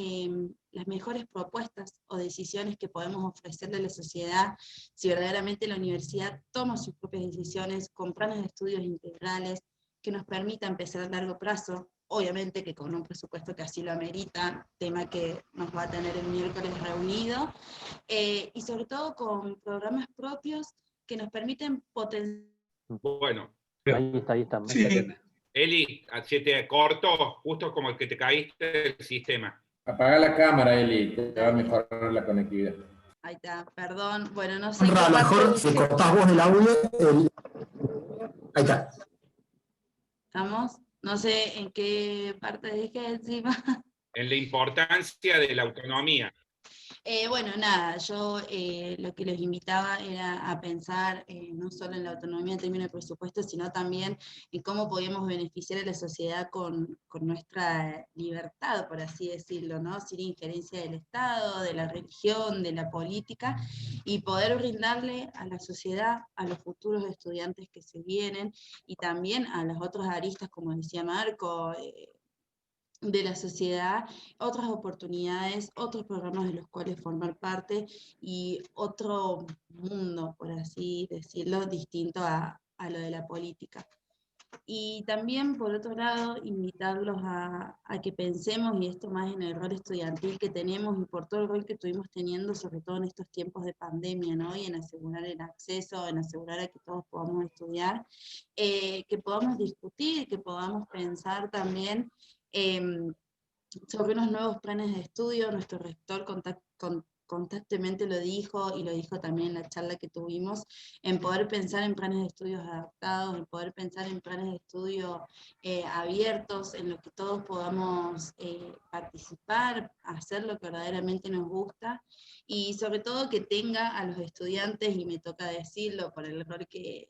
las mejores propuestas o decisiones que podemos ofrecerle a la sociedad, si verdaderamente la universidad toma sus propias decisiones con planes de estudios integrales que nos permitan empezar a largo plazo, obviamente que con un presupuesto que así lo amerita, tema que nos va a tener el miércoles reunido, y sobre todo con programas propios que nos permiten potenciar. Bueno. Ahí está. Sí. Eli, se te cortó, justo como el que te caíste del sistema. Apaga la cámara, Eli, te va a mejorar la conectividad. Ahí está, perdón. Bueno, no sé. A lo mejor si cortás vos el audio, ahí está. ¿Estamos? No sé en qué parte dije encima. En la importancia de la autonomía. Bueno, nada, yo lo que los invitaba era a pensar no solo en la autonomía en términos de presupuesto, sino también en cómo podíamos beneficiar a la sociedad con nuestra libertad, por así decirlo, ¿no? Sin injerencia del Estado, de la religión, de la política, y poder brindarle a la sociedad, a los futuros estudiantes que se vienen, y también a las otras aristas, como decía Marco, de la sociedad, otras oportunidades, otros programas de los cuales formar parte, y otro mundo, por así decirlo, distinto a lo de la política. Y también, por otro lado, invitarlos a que pensemos, y esto más en el rol estudiantil que tenemos, y por todo el rol que estuvimos teniendo, sobre todo en estos tiempos de pandemia, ¿no? Y en asegurar el acceso, en asegurar a que todos podamos estudiar, que podamos discutir, que podamos pensar también sobre unos nuevos planes de estudio. Nuestro rector constantemente lo dijo, y lo dijo también en la charla que tuvimos, en poder pensar en planes de estudios adaptados, en poder pensar en planes de estudio abiertos, en los que todos podamos participar, hacer lo que verdaderamente nos gusta, y sobre todo que tenga a los estudiantes, y me toca decirlo por el rol que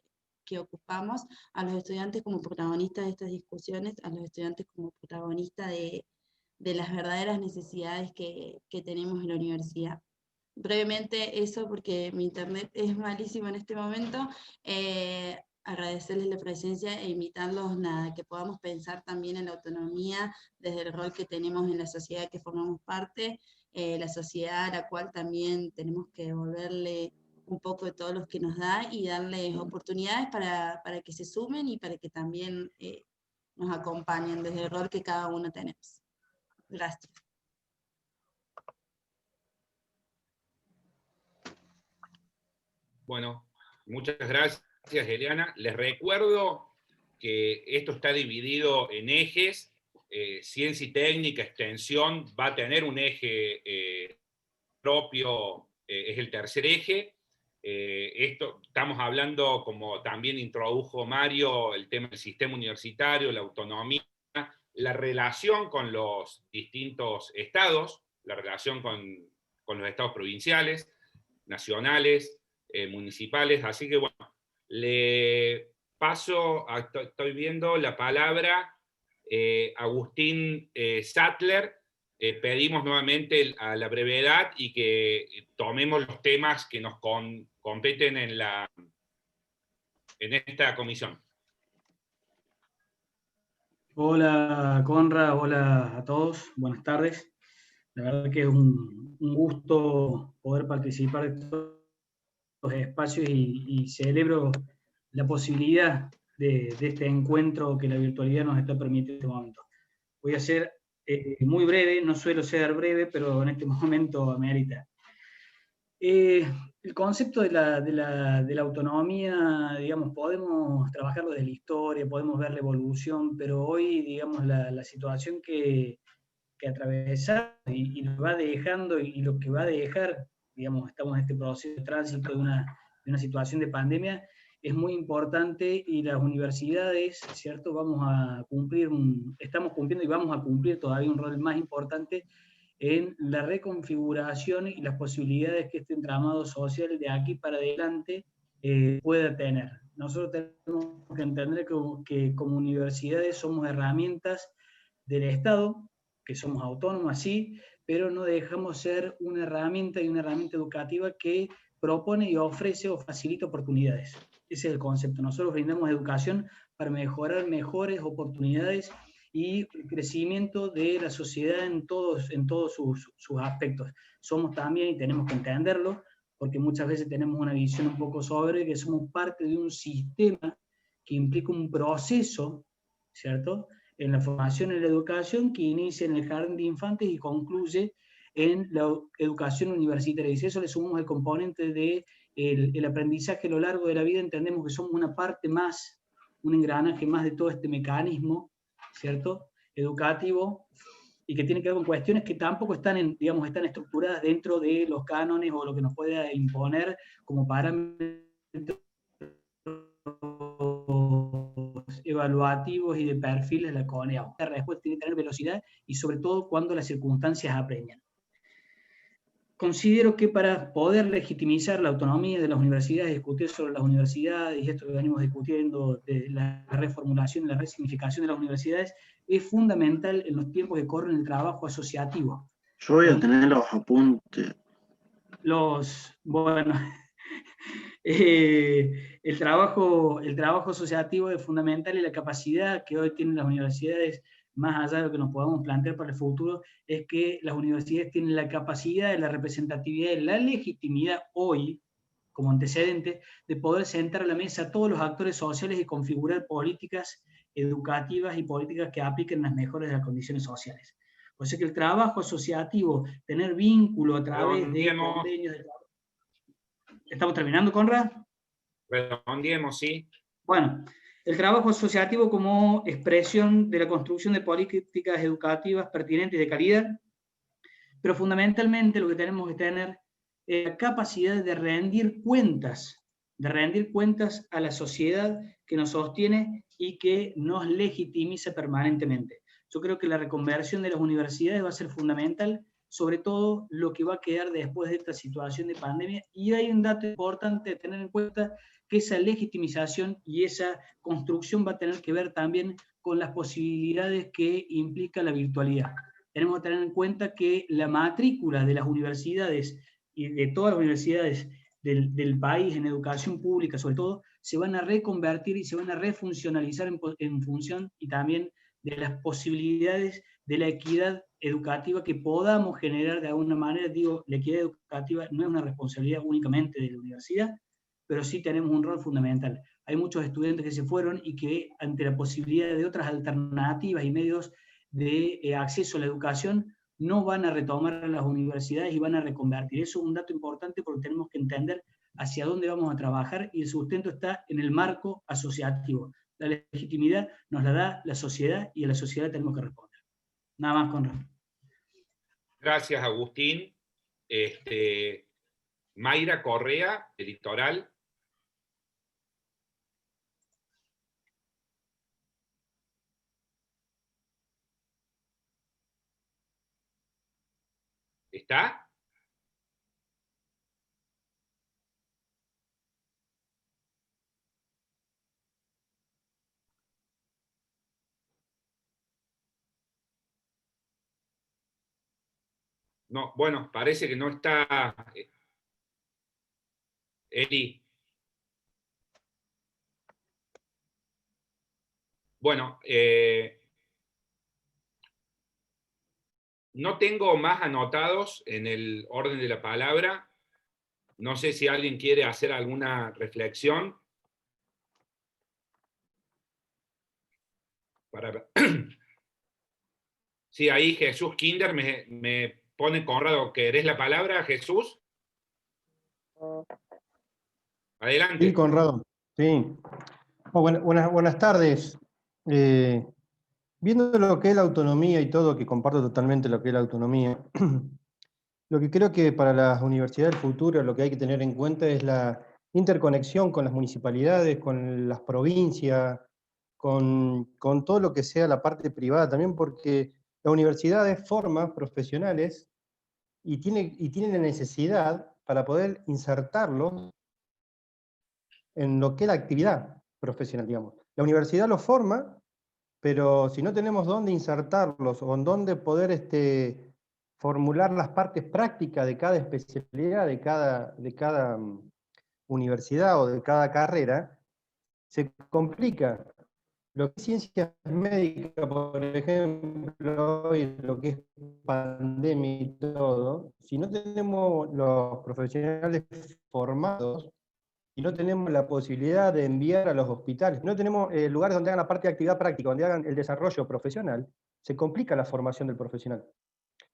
ocupamos, a los estudiantes como protagonistas de estas discusiones, a los estudiantes como protagonistas de las verdaderas necesidades que tenemos en la universidad. Brevemente eso, porque mi internet es malísimo en este momento. agradecerles la presencia e invitarlos a que podamos pensar también en la autonomía desde el rol que tenemos en la sociedad que formamos parte, la sociedad a la cual también tenemos que devolverle un poco de todo lo que nos da y darles oportunidades para que se sumen y para que también nos acompañen desde el rol que cada uno tenemos. Gracias. Bueno, muchas gracias, Eliana. Les recuerdo que esto está dividido en ejes. Ciencia y técnica, extensión, va a tener un eje propio, es el tercer eje. Esto, estamos hablando, como también introdujo Mario, el tema del sistema universitario, la autonomía, la relación con los distintos estados, la relación con los estados provinciales, nacionales, municipales. Así que bueno, le paso, estoy viendo la palabra Agustín Sattler. Pedimos nuevamente a la brevedad y que tomemos los temas que nos competen en esta comisión. Hola Conrad, hola a todos, buenas tardes. La verdad que es un gusto poder participar de estos espacios y celebro la posibilidad de este encuentro que la virtualidad nos está permitiendo en este momento. Voy a ser muy breve, no suelo ser breve, pero en este momento amerita. El concepto de la autonomía, digamos, podemos trabajarlo desde la historia, podemos ver la evolución, pero hoy, digamos, la situación que atravesamos y lo va dejando y lo que va a dejar, digamos, estamos en este proceso de tránsito de una situación de pandemia, es muy importante, y las universidades, ¿cierto? Estamos cumpliendo y vamos a cumplir todavía un rol más importante en la reconfiguración y las posibilidades que este entramado social de aquí para adelante pueda tener. Nosotros tenemos que entender que como universidades somos herramientas del Estado, que somos autónomos, sí, pero no dejamos ser una herramienta educativa que propone y ofrece o facilita oportunidades. Ese es el concepto. Nosotros brindamos educación para mejorar mejores oportunidades y el crecimiento de la sociedad en todos sus aspectos. Somos también, y tenemos que entenderlo, porque muchas veces tenemos una visión un poco sobre que somos parte de un sistema que implica un proceso, ¿cierto?, en la formación y la educación que inicia en el jardín de infantes y concluye en la educación universitaria. Y si eso le sumamos el componente del aprendizaje a lo largo de la vida, entendemos que somos una parte más, un engranaje más de todo este mecanismo, ¿cierto?, educativo, y que tiene que ver con cuestiones que tampoco están, digamos, están estructuradas dentro de los cánones o lo que nos pueda imponer como parámetros evaluativos y de perfiles de la CONEAU. La respuesta tiene que tener velocidad y sobre todo cuando las circunstancias apremian. Considero que para poder legitimizar la autonomía de las universidades, discutir sobre las universidades, y esto que venimos discutiendo de la reformulación y la resignificación de las universidades, es fundamental en los tiempos que corren el trabajo asociativo. Yo voy a tener los apuntes. El trabajo asociativo es fundamental, y la capacidad que hoy tienen las universidades, más allá de lo que nos podamos plantear para el futuro, es que las universidades tienen la capacidad de la representatividad y la legitimidad hoy, como antecedente, de poder sentar a la mesa a todos los actores sociales y configurar políticas educativas y políticas que apliquen las mejores de las condiciones sociales. O sea que el trabajo asociativo, tener vínculo a través de convenios de trabajo. ¿Estamos terminando, Conrad? Redondiemos, sí. Bueno, el trabajo asociativo como expresión de la construcción de políticas educativas pertinentes y de calidad, pero fundamentalmente lo que tenemos que tener es la capacidad de rendir cuentas a la sociedad que nos sostiene y que nos legitimiza permanentemente. Yo creo que la reconversión de las universidades va a ser fundamental, sobre todo lo que va a quedar después de esta situación de pandemia, y hay un dato importante de tener en cuenta, que esa legitimización y esa construcción va a tener que ver también con las posibilidades que implica la virtualidad. Tenemos que tener en cuenta que la matrícula de las universidades, y de todas las universidades del país en educación pública, sobre todo, se van a reconvertir y se van a refuncionalizar en función y también de las posibilidades de la equidad educativa que podamos generar de alguna manera. Digo, la equidad educativa no es una responsabilidad únicamente de la universidad, pero sí tenemos un rol fundamental. Hay muchos estudiantes que se fueron y que ante la posibilidad de otras alternativas y medios de acceso a la educación no van a retomar a las universidades y van a reconvertir. Eso es un dato importante porque tenemos que entender hacia dónde vamos a trabajar y el sustento está en el marco asociativo. La legitimidad nos la da la sociedad y a la sociedad tenemos que responder. Nada más, Conrad. Gracias, Agustín. Mayra Correa, de Litoral. ¿Está? No, bueno, parece que no está. Eli. Bueno, no tengo más anotados en el orden de la palabra. No sé si alguien quiere hacer alguna reflexión. Sí, ahí Jesús Kinder me pone Conrado, ¿querés la palabra, Jesús? Adelante. Sí, Conrado. Sí. Buenas tardes. Viendo lo que es la autonomía y todo, que comparto totalmente lo que es la autonomía, lo que creo que para las universidades del futuro lo que hay que tener en cuenta es la interconexión con las municipalidades, con las provincias, con todo lo que sea la parte privada también, porque la universidad forma profesionales y tiene la necesidad para poder insertarlos en lo que es la actividad profesional, digamos. La universidad los forma, pero si no tenemos dónde insertarlos o en dónde poder formular las partes prácticas de cada especialidad, de cada universidad o de cada carrera, se complica. Lo que es ciencias médicas, por ejemplo, y lo que es pandemia y todo, si no tenemos los profesionales formados, y no tenemos la posibilidad de enviar a los hospitales, no tenemos lugares donde hagan la parte de actividad práctica, donde hagan el desarrollo profesional, se complica la formación del profesional.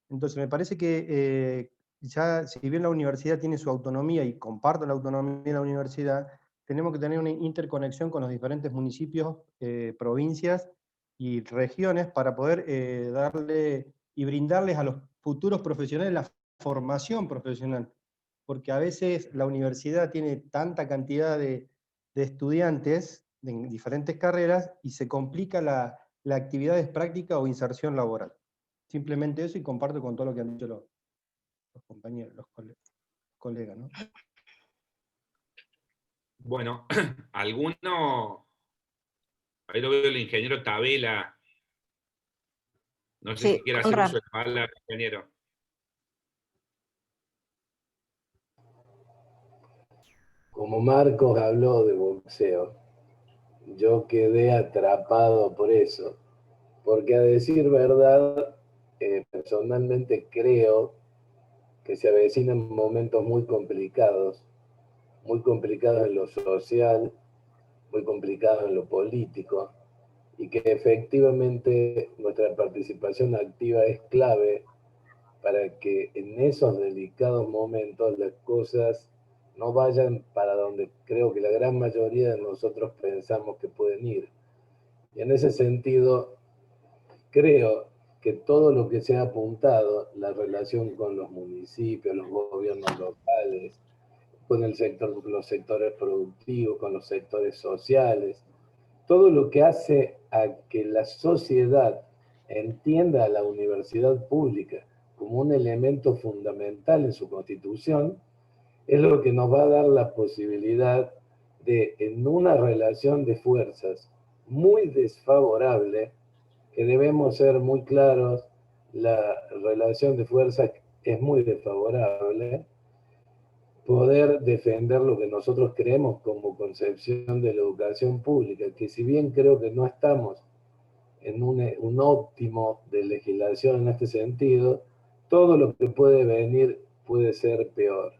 Entonces me parece que ya, si bien la universidad tiene su autonomía, y comparto la autonomía de la universidad, tenemos que tener una interconexión con los diferentes municipios, provincias y regiones para poder darle y brindarles a los futuros profesionales la formación profesional. Porque a veces la universidad tiene tanta cantidad de estudiantes en diferentes carreras y se complica la actividad práctica o inserción laboral. Simplemente eso, y comparto con todo lo que han dicho los compañeros, los colegas, ¿no? Bueno, alguno, ahí lo veo el ingeniero Tabela. No sé si quiere hacer uso de la palabra, ingeniero. Como Marcos habló de boxeo, yo quedé atrapado por eso, porque a decir verdad, personalmente creo que se avecinan momentos muy complicados en lo social, muy complicados en lo político, y que efectivamente nuestra participación activa es clave para que en esos delicados momentos las cosas no vayan para donde creo que la gran mayoría de nosotros pensamos que pueden ir. Y en ese sentido, creo que todo lo que se ha apuntado, la relación con los municipios, los gobiernos locales, con el sector, los sectores productivos, con los sectores sociales, todo lo que hace a que la sociedad entienda a la universidad pública como un elemento fundamental en su constitución, es lo que nos va a dar la posibilidad de, en una relación de fuerzas muy desfavorable, que debemos ser muy claros, la relación de fuerzas es muy desfavorable, poder defender lo que nosotros creemos como concepción de la educación pública, que si bien creo que no estamos en un óptimo de legislación en este sentido, todo lo que puede venir puede ser peor.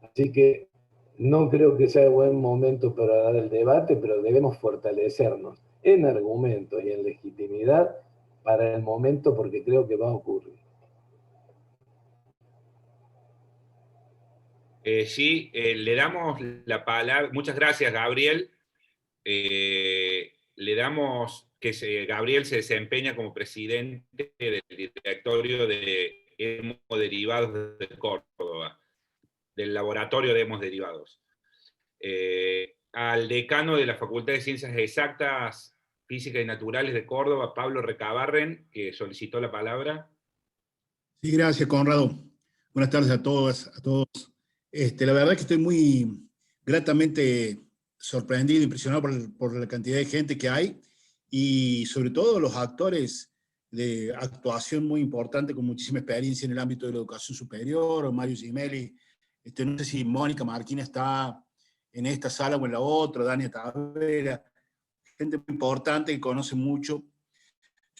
Así que no creo que sea buen momento para dar el debate, pero debemos fortalecernos en argumentos y en legitimidad para el momento, porque creo que va a ocurrir. Sí, le damos la palabra. Muchas gracias, Gabriel. Le damos que Gabriel se desempeña como presidente del directorio de hemoderivados de Córdoba, del laboratorio de hemoderivados. Al decano de la Facultad de Ciencias Exactas, Físicas y Naturales de Córdoba, Pablo Recabarren, que solicitó la palabra. Sí, gracias, Conrado. Buenas tardes a todos, a todos. La verdad es que estoy muy gratamente sorprendido, impresionado por la cantidad de gente que hay y sobre todo los actores de actuación muy importante con muchísima experiencia en el ámbito de la educación superior, Mario Gimelli, no sé si Mónica Marquina está en esta sala o en la otra, Dania Tavera, gente muy importante que conoce mucho.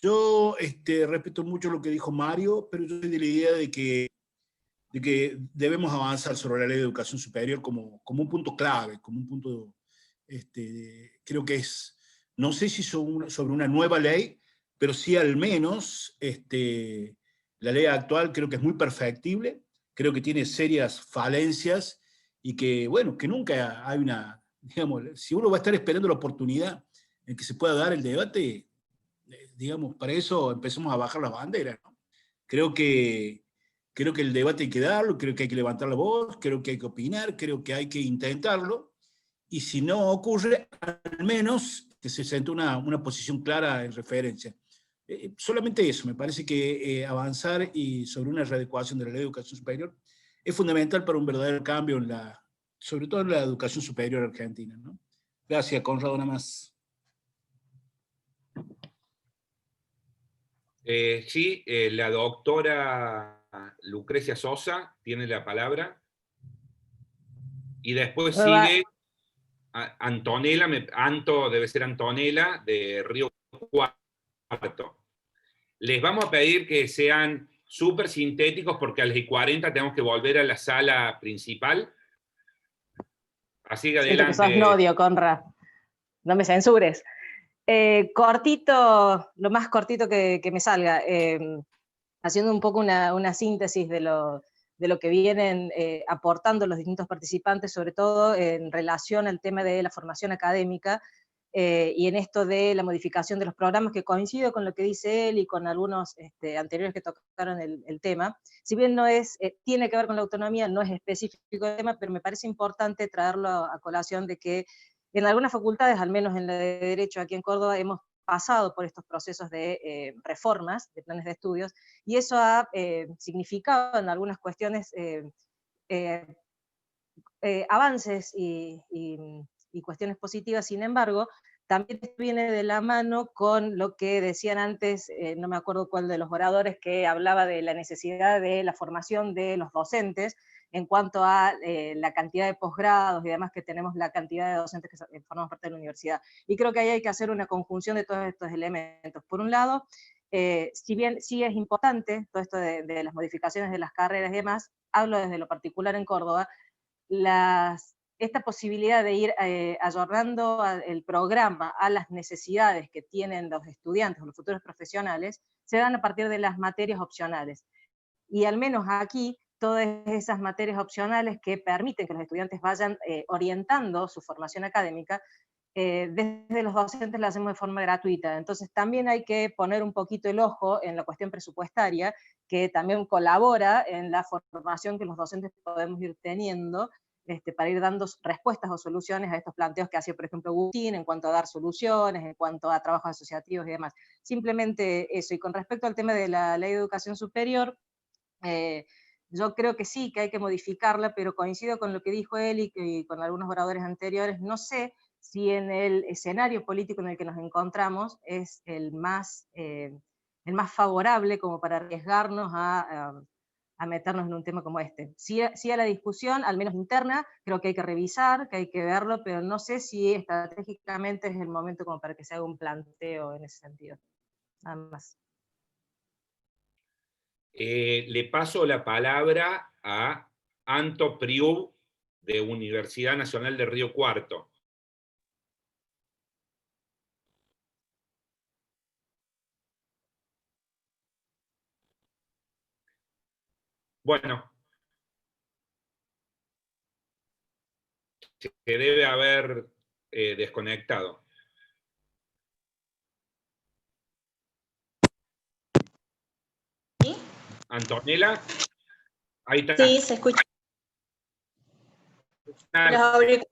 Yo respeto mucho lo que dijo Mario, pero yo soy de la idea de que debemos avanzar sobre la ley de educación superior como un punto clave, como un punto, creo que es, no sé si sobre una nueva ley, pero sí al menos la ley actual creo que es muy perfectible, creo que tiene serias falencias y que, bueno, que nunca hay una, digamos, si uno va a estar esperando la oportunidad en que se pueda dar el debate, digamos, para eso empezamos a bajar las banderas, ¿no? Creo que el debate hay que darlo, creo que hay que levantar la voz, creo que hay que opinar, creo que hay que intentarlo, y si no ocurre, al menos que se sienta una posición clara en referencia. Solamente eso, me parece que avanzar y sobre una readecuación de la ley de educación superior es fundamental para un verdadero cambio, sobre todo en la educación superior argentina, ¿no? Gracias, Conrado, nada más. Sí, la doctora Lucrecia Sosa tiene la palabra. Y después sigue Antonella, Anto debe ser Antonella, de Río Cuarto. Les vamos a pedir que sean súper sintéticos porque a las 40 tenemos que volver a la sala principal. Así que adelante. Siento que sos nodio, Conra. No me censures. Cortito, lo más cortito que me salga, haciendo un poco una síntesis de lo que vienen aportando los distintos participantes, sobre todo en relación al tema de la formación académica, y en esto de la modificación de los programas, que coincido con lo que dice él y con algunos anteriores que tocaron el tema. Si bien no es, tiene que ver con la autonomía, no es específico del tema, pero me parece importante traerlo a colación de que en algunas facultades, al menos en la de Derecho aquí en Córdoba, hemos pasado por estos procesos de reformas de planes de estudios, y eso ha significado en algunas cuestiones avances y cuestiones positivas. Sin embargo, también viene de la mano con lo que decían antes, no me acuerdo cuál de los oradores, que hablaba de la necesidad de la formación de los docentes en cuanto a la cantidad de posgrados y además que tenemos la cantidad de docentes que formamos parte de la universidad. Y creo que ahí hay que hacer una conjunción de todos estos elementos. Por un lado, si bien sí es importante todo esto de las modificaciones de las carreras y demás, hablo desde lo particular en Córdoba, esta posibilidad de ir ayornando el programa a las necesidades que tienen los estudiantes o los futuros profesionales, se dan a partir de las materias opcionales. Y al menos aquí, todas esas materias opcionales que permiten que los estudiantes vayan orientando su formación académica, desde los docentes la hacemos de forma gratuita. Entonces también hay que poner un poquito el ojo en la cuestión presupuestaria, que también colabora en la formación que los docentes podemos ir teniendo, para ir dando respuestas o soluciones a estos planteos que hacía, por ejemplo, Agustín, en cuanto a dar soluciones, en cuanto a trabajos asociativos y demás. Simplemente eso. Y con respecto al tema de la Ley de Educación Superior, yo creo que sí, que hay que modificarla, pero coincido con lo que dijo él y con algunos oradores anteriores. No sé si en el escenario político en el que nos encontramos es el más favorable como para arriesgarnos a meternos en un tema como este. Sí a la discusión, al menos interna, creo que hay que revisar, que hay que verlo, pero no sé si estratégicamente es el momento como para que se haga un planteo en ese sentido. Nada más. Le paso la palabra a Anto Priu, de Universidad Nacional de Río Cuarto. Bueno, se debe haber desconectado. ¿Sí? Antonella, ahí está. Sí, se escucha.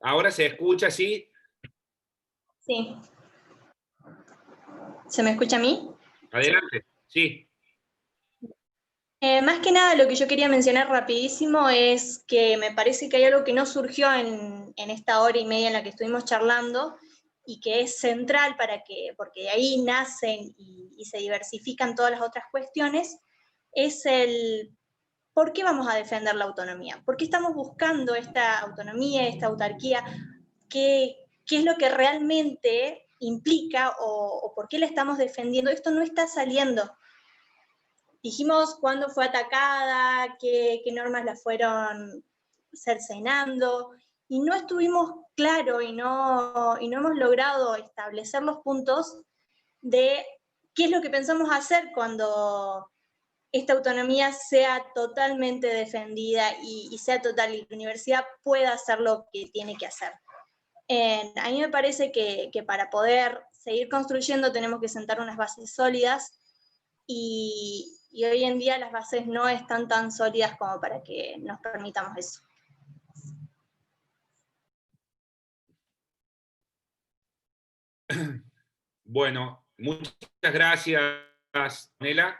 Ahora se escucha, ¿sí? Sí. ¿Se me escucha a mí? Adelante, sí. Más que nada lo que yo quería mencionar rapidísimo es que me parece que hay algo que no surgió en esta hora y media en la que estuvimos charlando y que es central porque de ahí nacen y se diversifican todas las otras cuestiones, es el ¿por qué vamos a defender la autonomía? ¿Por qué estamos buscando esta autonomía, esta autarquía? ¿Qué es lo que realmente implica o por qué la estamos defendiendo? Esto no está saliendo. Dijimos cuándo fue atacada, qué normas la fueron cercenando, y no estuvimos claros y no hemos logrado establecer los puntos de qué es lo que pensamos hacer cuando esta autonomía sea totalmente defendida y sea total, y la universidad pueda hacer lo que tiene que hacer. A mí me parece que para poder seguir construyendo tenemos que sentar unas bases sólidas, y hoy en día las bases no están tan sólidas como para que nos permitamos eso. Bueno, muchas gracias, Nela.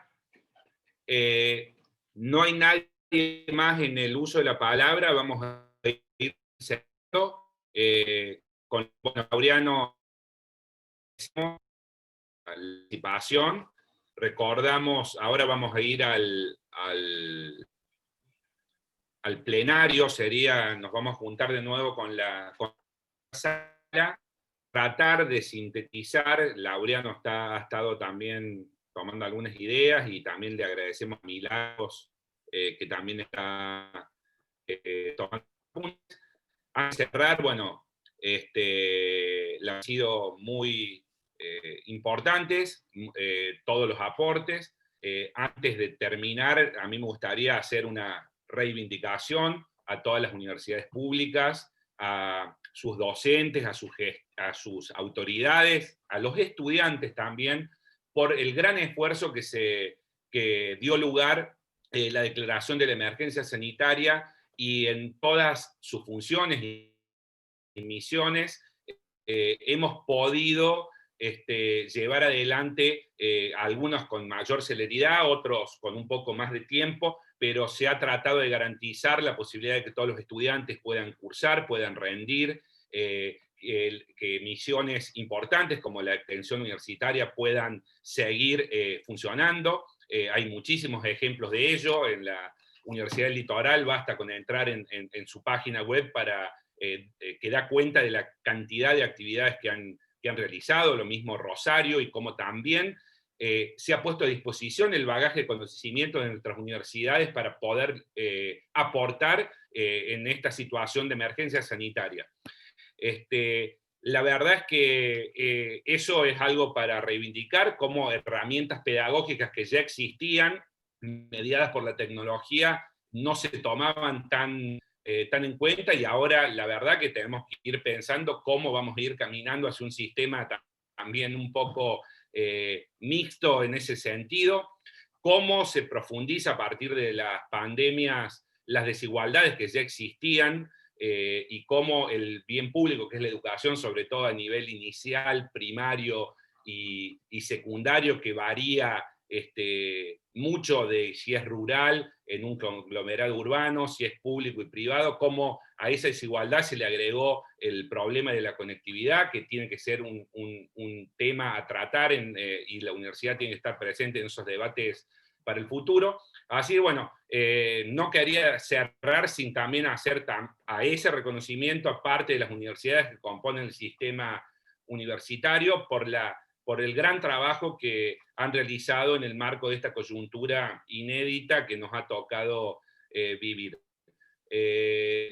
No hay nadie más en el uso de la palabra. Vamos a ir cerrando. Con Laureano, participación. Recordamos, ahora vamos a ir al plenario, nos vamos a juntar de nuevo con la sala, tratar de sintetizar. Laureano ha estado también tomando algunas ideas, y también le agradecemos a Milagros, que también está tomando apuntes. A cerrar, bueno, han sido muy importantes todos los aportes. Antes de terminar, a mí me gustaría hacer una reivindicación a todas las universidades públicas, a sus docentes, a sus autoridades, a los estudiantes también, por el gran esfuerzo que dio lugar la declaración de la emergencia sanitaria, y en todas sus funciones y misiones hemos podido llevar adelante, algunos con mayor celeridad, otros con un poco más de tiempo, pero se ha tratado de garantizar la posibilidad de que todos los estudiantes puedan cursar, puedan rendir, que misiones importantes como la extensión universitaria puedan seguir funcionando. Hay muchísimos ejemplos de ello. En la Universidad del Litoral basta con entrar en su página web para que da cuenta de la cantidad de actividades que han realizado, lo mismo Rosario, y como también se ha puesto a disposición el bagaje de conocimiento de nuestras universidades para poder aportar en esta situación de emergencia sanitaria. La verdad es que eso es algo para reivindicar, como herramientas pedagógicas que ya existían, mediadas por la tecnología, no se tomaban tan en cuenta, y ahora la verdad que tenemos que ir pensando cómo vamos a ir caminando hacia un sistema también un poco mixto en ese sentido, cómo se profundiza a partir de las pandemias las desigualdades que ya existían, y cómo el bien público, que es la educación, sobre todo a nivel inicial, primario y secundario, que varía mucho de si es rural, en un conglomerado urbano, si es público y privado, cómo a esa desigualdad se le agregó el problema de la conectividad, que tiene que ser un tema a tratar, y la universidad tiene que estar presente en esos debates para el futuro. Así que bueno, no quería cerrar sin también hacer a ese reconocimiento a parte de las universidades que componen el sistema universitario por el gran trabajo que han realizado en el marco de esta coyuntura inédita que nos ha tocado vivir.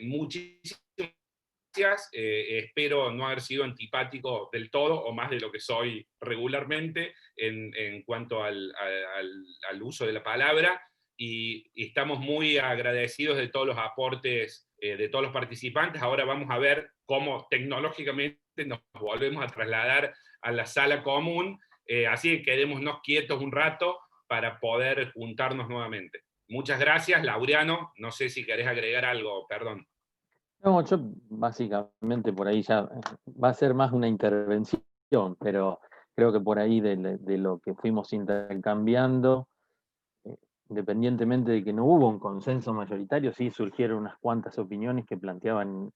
Muchísimas gracias, espero no haber sido antipático del todo, o más de lo que soy regularmente en cuanto al uso de la palabra, y estamos muy agradecidos de todos los aportes de todos los participantes. Ahora vamos a ver cómo tecnológicamente nos volvemos a trasladar a la sala común, así que quedémonos quietos un rato para poder juntarnos nuevamente. Muchas gracias, Laureano. No sé si querés agregar algo, perdón. No, yo básicamente por ahí ya va a ser más una intervención, pero creo que por ahí de lo que fuimos intercambiando, independientemente de que no hubo un consenso mayoritario, sí surgieron unas cuantas opiniones que planteaban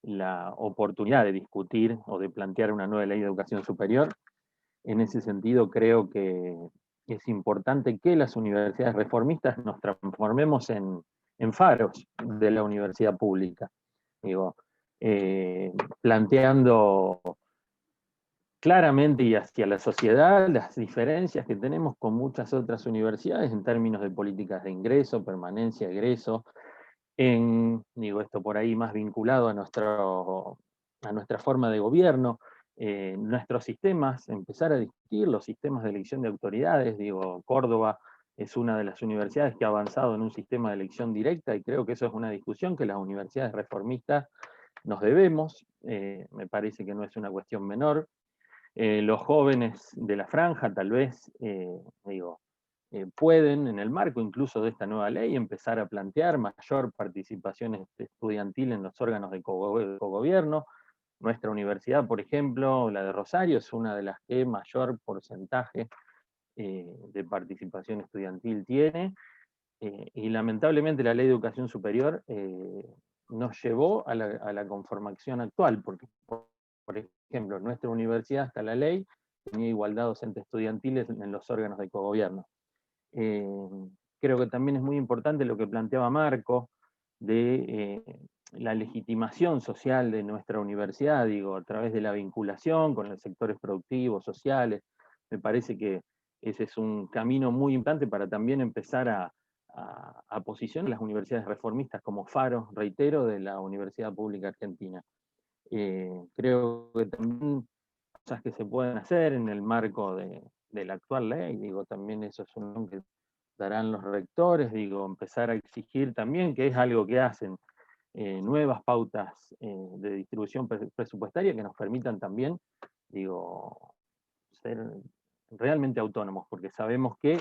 la oportunidad de discutir o de plantear una nueva ley de educación superior. En ese sentido, creo que es importante que las universidades reformistas nos transformemos en faros de la universidad pública. Digo, planteando claramente y hacia la sociedad las diferencias que tenemos con muchas otras universidades en términos de políticas de ingreso, permanencia, egreso, digo esto por ahí más vinculado a nuestra forma de gobierno, nuestros sistemas, empezar a discutir los sistemas de elección de autoridades. Digo, Córdoba es una de las universidades que ha avanzado en un sistema de elección directa, y creo que eso es una discusión que las universidades reformistas nos debemos. Me parece que no es una cuestión menor. Los jóvenes de la franja tal vez, pueden, en el marco incluso de esta nueva ley, empezar a plantear mayor participación estudiantil en los órganos de cogobierno. Nuestra universidad, por ejemplo, la de Rosario, es una de las que mayor porcentaje de participación estudiantil tiene, y lamentablemente la ley de educación superior nos llevó a la conformación actual, porque, por ejemplo, en nuestra universidad, hasta la ley, tenía igualdad docente estudiantiles en los órganos de cogobierno. Creo que también es muy importante lo que planteaba Marco, de la legitimación social de nuestra universidad, digo, a través de la vinculación con los sectores productivos, sociales. Me parece que ese es un camino muy importante para también empezar a posicionar a las universidades reformistas como faros, reitero, de la Universidad Pública Argentina. Creo que también cosas que se pueden hacer en el marco de la actual ley, digo, también eso es un que darán los rectores, digo, empezar a exigir también, que es algo que hacen, nuevas pautas de distribución presupuestaria que nos permitan también, digo, ser realmente autónomos, porque sabemos que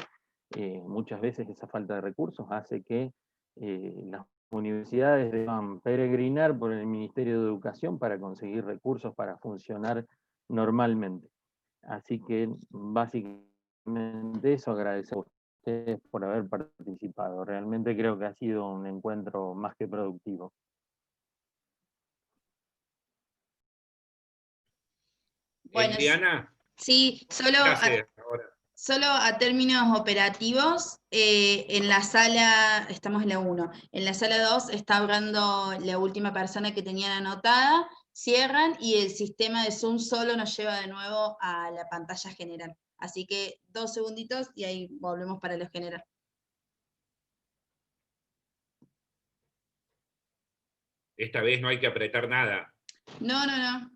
muchas veces esa falta de recursos hace que las universidades deban peregrinar por el Ministerio de Educación para conseguir recursos para funcionar normalmente. Así que básicamente eso, agradecer a ustedes por haber participado. Realmente creo que ha sido un encuentro más que productivo. Bueno, Diana. Sí, solo a términos operativos, en la sala, estamos en la 1, en la sala 2 está hablando la última persona que tenían anotada, cierran y el sistema de Zoom solo nos lleva de nuevo a la pantalla general. Así que 2 segunditos y ahí volvemos para lo general. Esta vez no hay que apretar nada. No, no, no.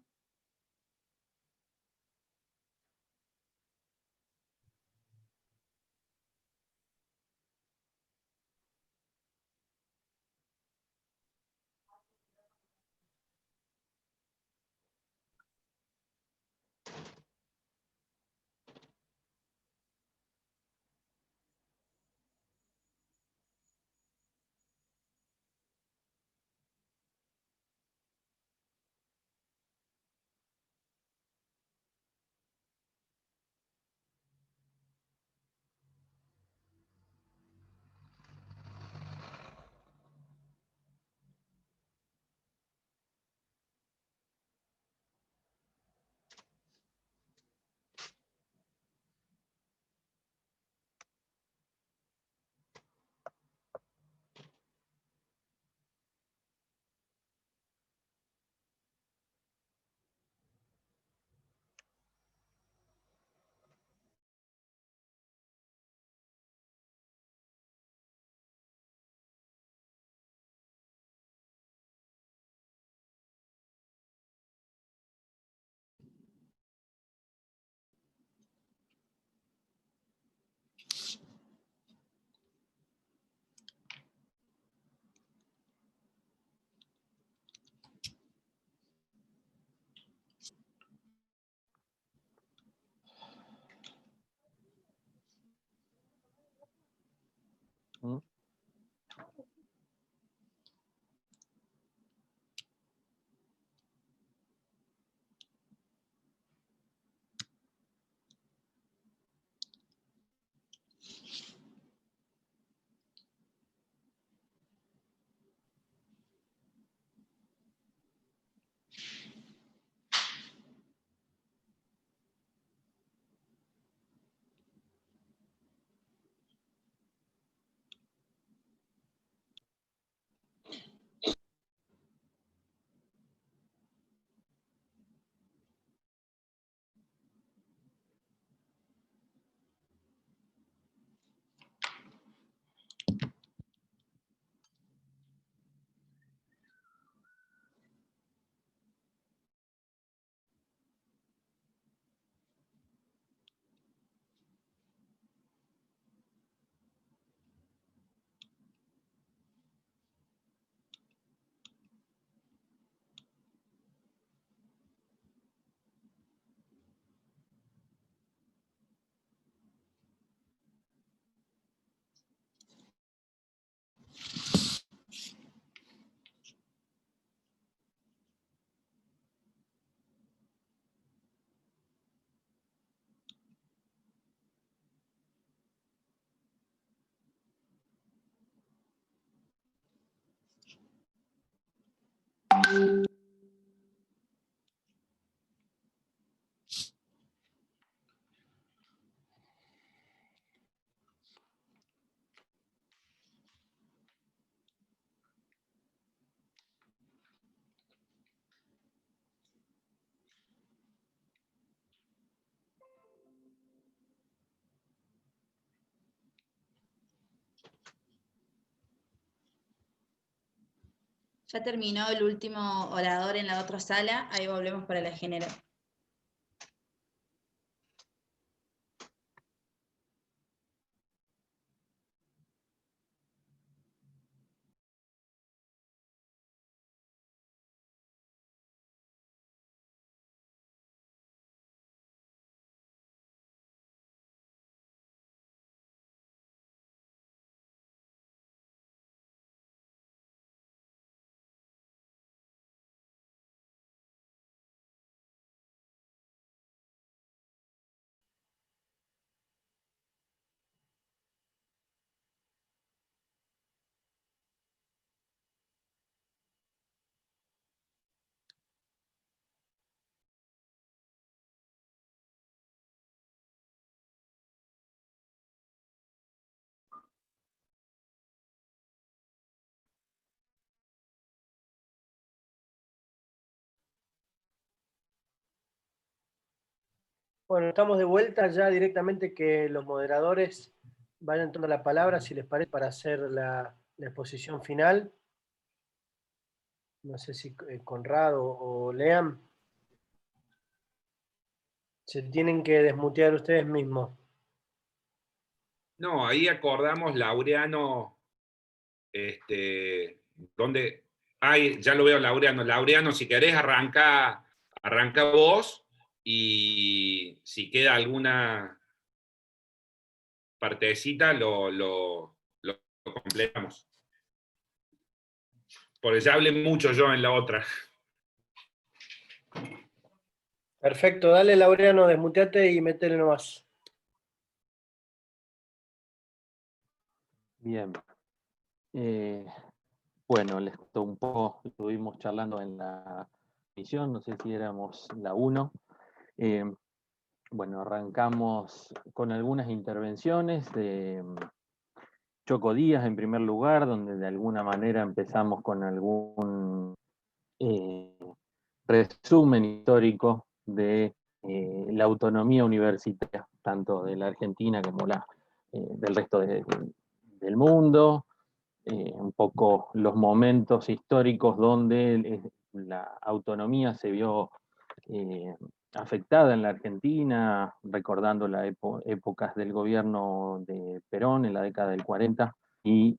Ya terminó el último orador en la otra sala, ahí volvemos para la general. Bueno, estamos de vuelta ya directamente, que los moderadores vayan tomando la palabra, si les parece, para hacer la exposición final. No sé si Conrado o Lean. Se tienen que desmutear ustedes mismos. No, ahí acordamos, Laureano, donde... Ay, ya lo veo, Laureano. Laureano, si querés, arranca vos, y si queda alguna partecita, lo completamos. Porque ya hablé mucho yo en la otra. Perfecto, dale Laureano, desmuteate y métele nomás. Bien. Bueno, les cuento un poco, estuvimos charlando en la misión, no sé si éramos la 1. Bueno, arrancamos con algunas intervenciones de Choco Díaz en primer lugar, donde de alguna manera empezamos con algún resumen histórico de la autonomía universitaria, tanto de la Argentina como del resto del mundo, un poco los momentos históricos donde la autonomía se vio afectada en la Argentina, recordando las épocas del gobierno de Perón en la década del 40, y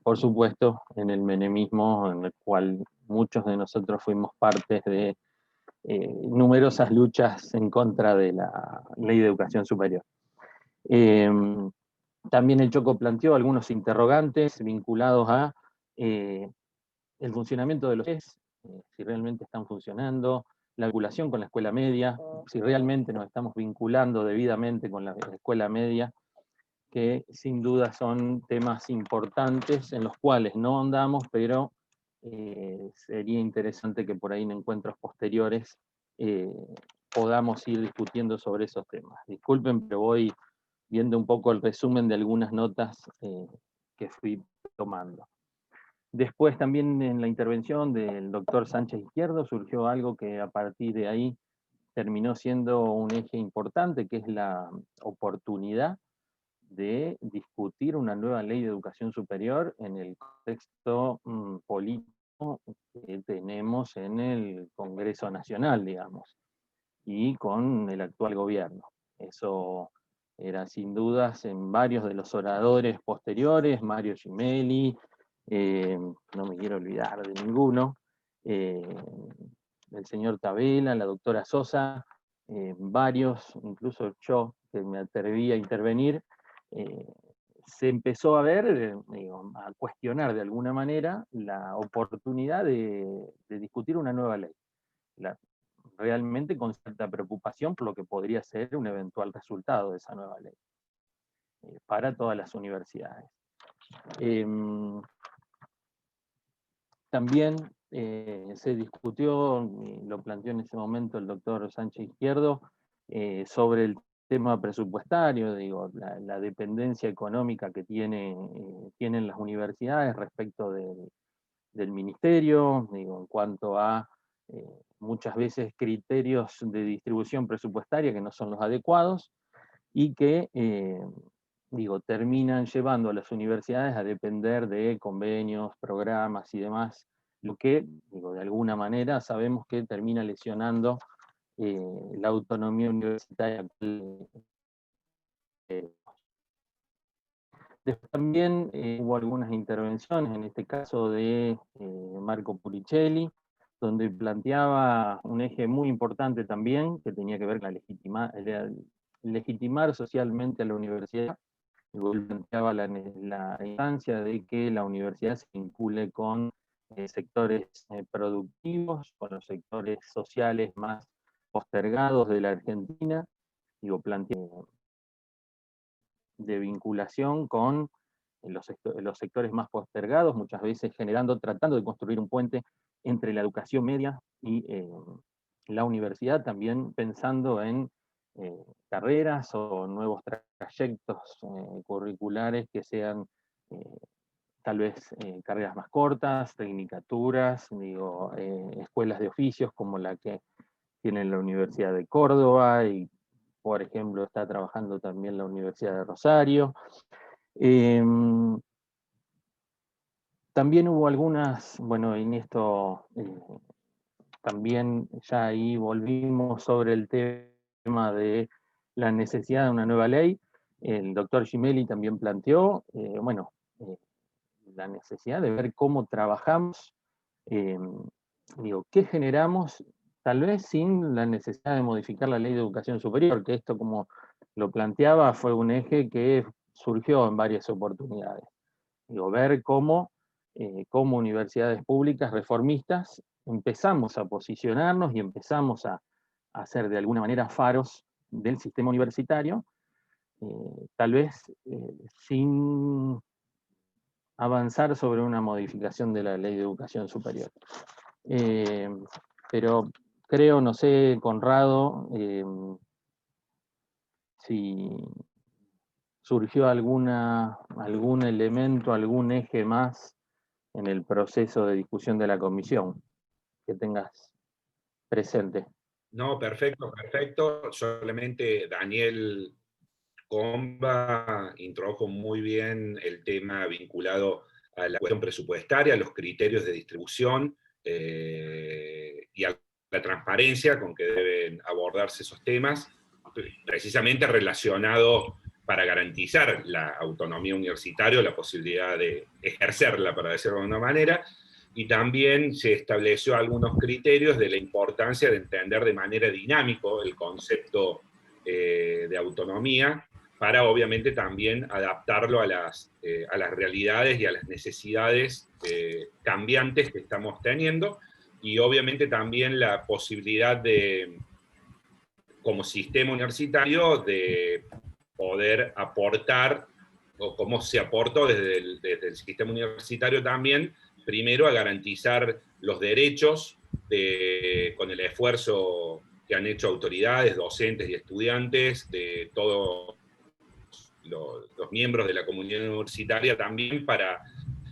por supuesto en el menemismo, en el cual muchos de nosotros fuimos partes de numerosas luchas en contra de la ley de educación superior. También el Choco planteó algunos interrogantes vinculados a el funcionamiento de los CES, si realmente están funcionando, la vinculación con la escuela media, si realmente nos estamos vinculando debidamente con la escuela media, que sin duda son temas importantes en los cuales no andamos, pero sería interesante que por ahí en encuentros posteriores podamos ir discutiendo sobre esos temas. Disculpen, pero voy viendo un poco el resumen de algunas notas que fui tomando. Después también en la intervención del doctor Sánchez Izquierdo surgió algo que a partir de ahí terminó siendo un eje importante, que es la oportunidad de discutir una nueva ley de educación superior en el contexto político que tenemos en el Congreso Nacional, digamos, y con el actual gobierno. Eso era sin dudas en varios de los oradores posteriores, Mario Gimelli, no me quiero olvidar de ninguno, el señor Tabela, la doctora Sosa, varios, incluso yo que me atreví a intervenir, se empezó a ver, a cuestionar de alguna manera la oportunidad de discutir una nueva ley. Realmente con cierta preocupación por lo que podría ser un eventual resultado de esa nueva ley para todas las universidades. También se discutió, y lo planteó en ese momento el doctor Sánchez Izquierdo, sobre el tema presupuestario, digo, la dependencia económica que tienen las universidades respecto del ministerio, digo, en cuanto a muchas veces criterios de distribución presupuestaria que no son los adecuados y que terminan llevando a las universidades a depender de convenios, programas y demás, lo que, de alguna manera sabemos que termina lesionando la autonomía universitaria. Después también hubo algunas intervenciones, en este caso de Marco Puricelli, donde planteaba un eje muy importante también, que tenía que ver con legitimar socialmente a la universidad. Planteaba la instancia de que la universidad se vincule con sectores productivos, con los sectores sociales más postergados de la Argentina, planteaba de vinculación con los sectores más postergados, muchas veces tratando de construir un puente entre la educación media y la universidad, también pensando en carreras o nuevos trayectos curriculares que sean tal vez carreras más cortas, tecnicaturas, escuelas de oficios como la que tiene la Universidad de Córdoba y, por ejemplo, está trabajando también la Universidad de Rosario. También hubo algunas, en esto también ya ahí volvimos sobre el tema de la necesidad de una nueva ley. El doctor Gimelli también planteó, la necesidad de ver cómo trabajamos, qué generamos, tal vez sin la necesidad de modificar la ley de educación superior, que esto, como lo planteaba, fue un eje que surgió en varias oportunidades. Ver cómo, como universidades públicas reformistas, empezamos a posicionarnos y empezamos a hacer de alguna manera faros del sistema universitario, tal vez sin avanzar sobre una modificación de la ley de educación superior. Pero creo, no sé, Conrado, si surgió algún elemento, algún eje más en el proceso de discusión de la comisión que tengas presente. No, perfecto. Solamente Daniel Comba introdujo muy bien el tema vinculado a la cuestión presupuestaria, a los criterios de distribución y a la transparencia con que deben abordarse esos temas, precisamente relacionado para garantizar la autonomía universitaria, la posibilidad de ejercerla, para decirlo de alguna manera, y también se estableció algunos criterios de la importancia de entender de manera dinámica el concepto de autonomía, para obviamente también adaptarlo a las realidades y a las necesidades cambiantes que estamos teniendo, y obviamente también la posibilidad de, como sistema universitario, de poder aportar, o cómo se aportó desde el sistema universitario también, primero a garantizar los derechos con el esfuerzo que han hecho autoridades, docentes y estudiantes, de todos los miembros de la comunidad universitaria, también para,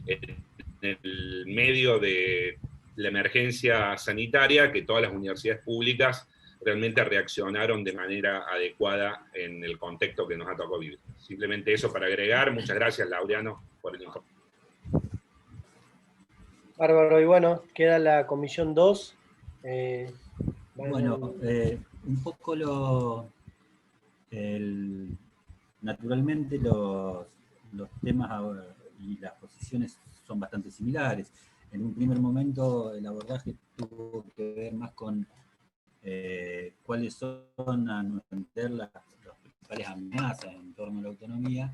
en el medio de la emergencia sanitaria, que todas las universidades públicas realmente reaccionaron de manera adecuada en el contexto que nos ha tocado vivir. Simplemente eso para agregar. Muchas gracias, Laureano, por el informe. Bárbaro, y bueno, queda la comisión 2. Un poco naturalmente los temas y las posiciones son bastante similares. En un primer momento el abordaje tuvo que ver más con cuáles son, a nuestro entender, las principales amenazas en torno a la autonomía,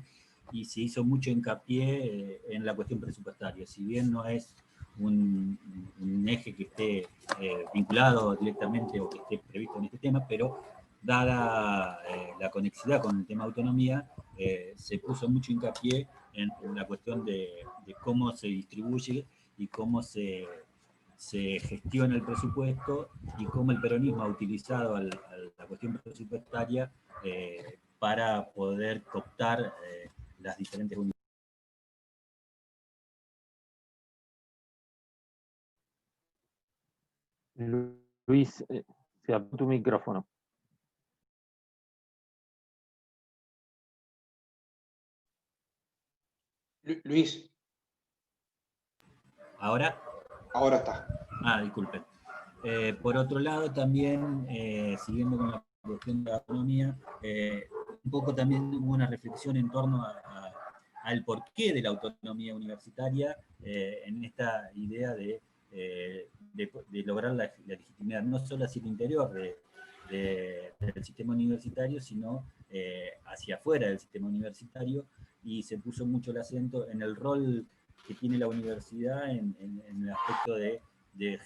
y se hizo mucho hincapié en la cuestión presupuestaria. Si bien no es un eje que esté vinculado directamente o que esté previsto en este tema, pero dada la conexidad con el tema autonomía, se puso mucho hincapié en la cuestión de cómo se distribuye y cómo se se gestiona el presupuesto y cómo el peronismo ha utilizado la cuestión presupuestaria para poder cooptar las diferentes unidades. Luis, se apagó tu micrófono. Luis. ¿Ahora? Ahora está. Ah, disculpen. Por otro lado, también, siguiendo con la cuestión de la autonomía, un poco también hubo una reflexión en torno al porqué de la autonomía universitaria en esta idea de lograr la legitimidad, no solo hacia el interior del sistema universitario, sino hacia afuera del sistema universitario, y se puso mucho el acento en el rol que tiene la universidad en el aspecto de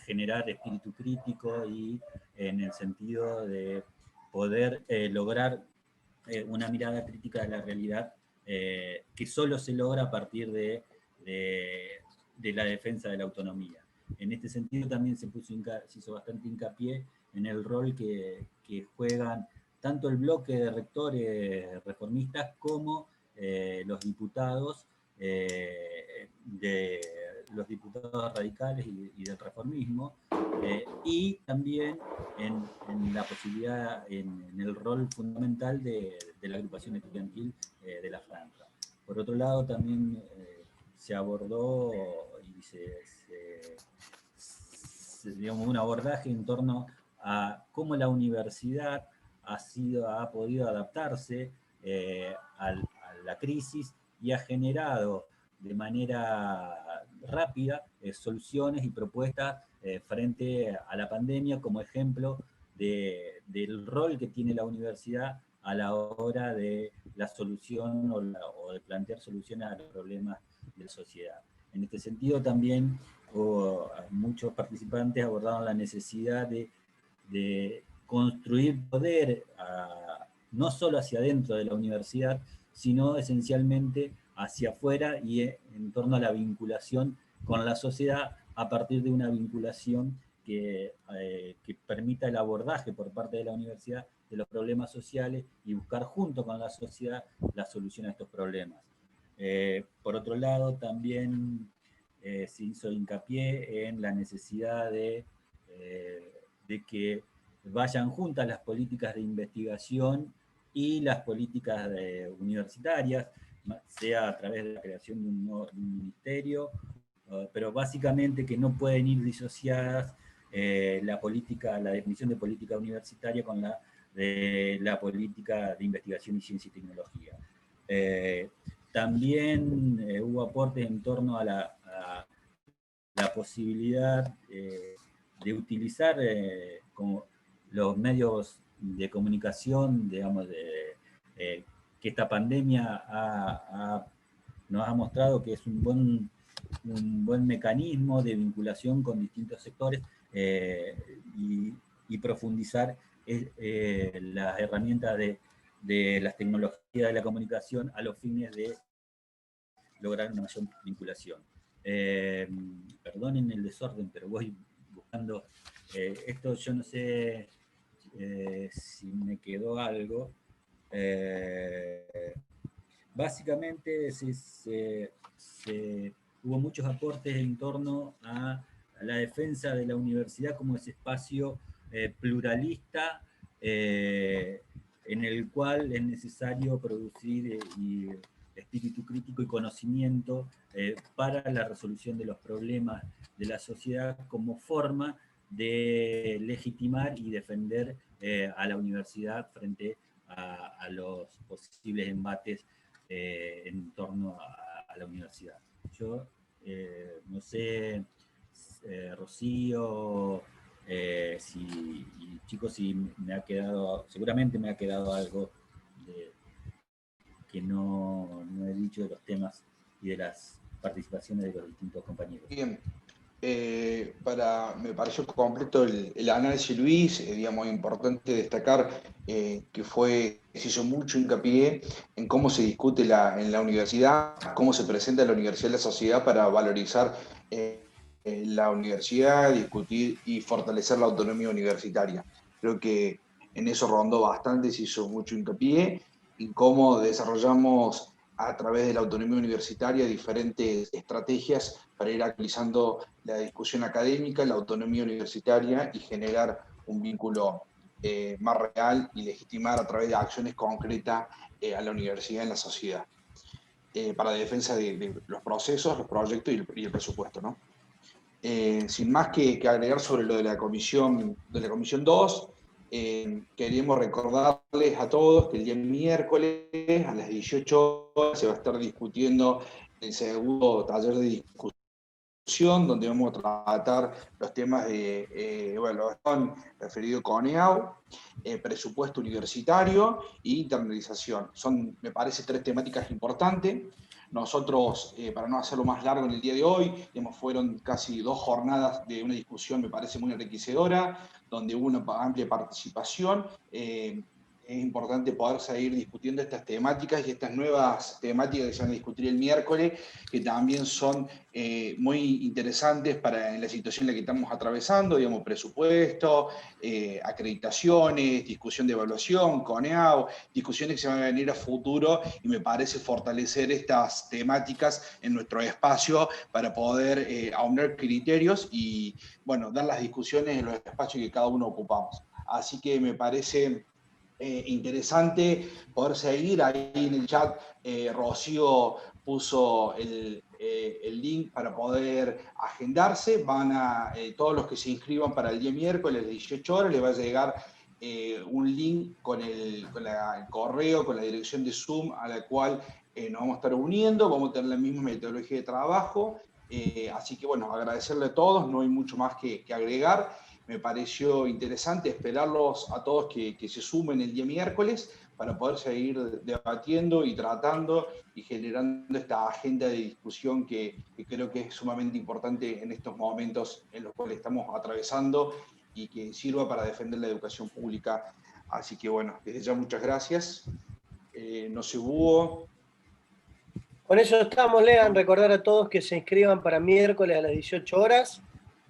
generar espíritu crítico y en el sentido de poder lograr una mirada crítica de la realidad que solo se logra a partir de la defensa de la autonomía. En este sentido también se hizo bastante hincapié en el rol que juegan tanto el bloque de rectores reformistas como los diputados radicales y del reformismo, y también en la posibilidad, en el rol fundamental de la agrupación estudiantil de la franja. Por otro lado, también se abordó y digamos, un abordaje en torno a cómo la universidad ha podido adaptarse a la crisis y ha generado de manera rápida soluciones y propuestas frente a la pandemia, como ejemplo del rol que tiene la universidad a la hora de la solución o de plantear soluciones a los problemas de la sociedad. En este sentido también muchos participantes abordaron la necesidad de construir poder no solo hacia adentro de la universidad, sino esencialmente hacia afuera y en torno a la vinculación con la sociedad a partir de una vinculación que permita el abordaje por parte de la universidad de los problemas sociales y buscar junto con la sociedad la solución a estos problemas. Por otro lado, también se hizo hincapié en la necesidad de que vayan juntas las políticas de investigación y las políticas universitarias, sea a través de la creación de un ministerio, pero básicamente que no pueden ir disociadas la definición de política universitaria con la política de investigación y ciencia y tecnología. También hubo aportes en torno a la posibilidad de utilizar como los medios de comunicación, digamos, que esta pandemia nos ha mostrado que es un buen mecanismo de vinculación con distintos sectores y profundizar las herramientas de las tecnologías de la comunicación a los fines de lograr una mayor vinculación. Perdonen el desorden, pero voy buscando esto. Yo no sé si me quedó algo. Básicamente hubo muchos aportes en torno a la defensa de la universidad como ese espacio pluralista en el cual es necesario producir espíritu crítico y conocimiento para la resolución de los problemas de la sociedad como forma de legitimar y defender a la universidad frente a los posibles embates en torno a la universidad. Yo no sé, Rocío, chicos, si me ha quedado, seguramente me ha quedado algo que no he dicho de los temas y de las participaciones de los distintos compañeros. Bien. Me pareció completo el análisis, Luis. Digamos, importante destacar que se hizo mucho hincapié en cómo se discute en la universidad, cómo se presenta la universidad en la sociedad para valorizar la universidad, discutir y fortalecer la autonomía universitaria. Creo que en eso rondó bastante, se hizo mucho hincapié en cómo desarrollamos a través de la autonomía universitaria diferentes estrategias para ir actualizando la discusión académica, la autonomía universitaria y generar un vínculo más real y legitimar a través de acciones concretas a la universidad en la sociedad, para la defensa de los procesos, los proyectos y el presupuesto, ¿no? Sin más que agregar sobre lo de la comisión 2, queremos recordarles a todos que el día miércoles a las 18 horas se va a estar discutiendo el segundo taller de discusión, donde vamos a tratar los temas de evaluación referido con EAU, presupuesto universitario e internalización. Son, me parece, 3 temáticas importantes. Nosotros, para no hacerlo más largo en el día de hoy, fueron casi 2 jornadas de una discusión, me parece muy enriquecedora, donde hubo una amplia participación. Es importante poder seguir discutiendo estas temáticas y estas nuevas temáticas que se van a discutir el miércoles, que también son muy interesantes para en la situación en la que estamos atravesando, digamos, presupuesto, acreditaciones, discusión de evaluación, CONEAU, discusiones que se van a venir a futuro, y me parece fortalecer estas temáticas en nuestro espacio para poder aunar criterios y, bueno, dar las discusiones en los espacios que cada uno ocupamos. Así que me parece interesante poder seguir. Ahí en el chat Rocío puso el link para poder agendarse. Todos los que se inscriban para el día miércoles a las 18 horas les va a llegar un link con el correo, con la dirección de Zoom a la cual nos vamos a estar uniendo. Vamos a tener la misma metodología de trabajo. Así que bueno, agradecerle a todos, no hay mucho más que agregar. Me pareció interesante esperarlos a todos que se sumen el día miércoles para poder seguir debatiendo y tratando y generando esta agenda de discusión que creo que es sumamente importante en estos momentos en los cuales estamos atravesando y que sirva para defender la educación pública. Así que bueno, desde ya muchas gracias. No sé, Hugo. Con eso estamos, Lean. Recordar a todos que se inscriban para miércoles a las 18 horas.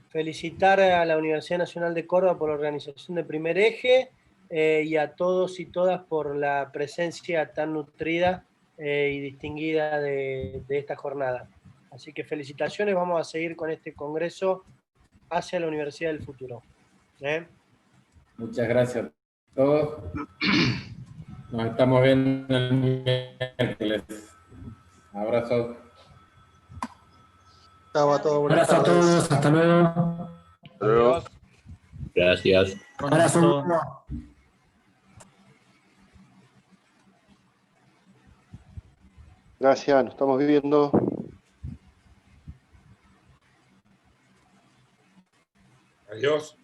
Felicitar a la Universidad Nacional de Córdoba por la organización de Primer Eje y a todos y todas por la presencia tan nutrida y distinguida de esta jornada. Así que felicitaciones, vamos a seguir con este congreso hacia la Universidad del Futuro. Muchas gracias a todos. Nos estamos viendo el miércoles. Abrazos. Chao a todos. Abrazo a todos, hasta luego. Adiós. Gracias. Abrazo. Gracias, nos estamos viendo. Adiós.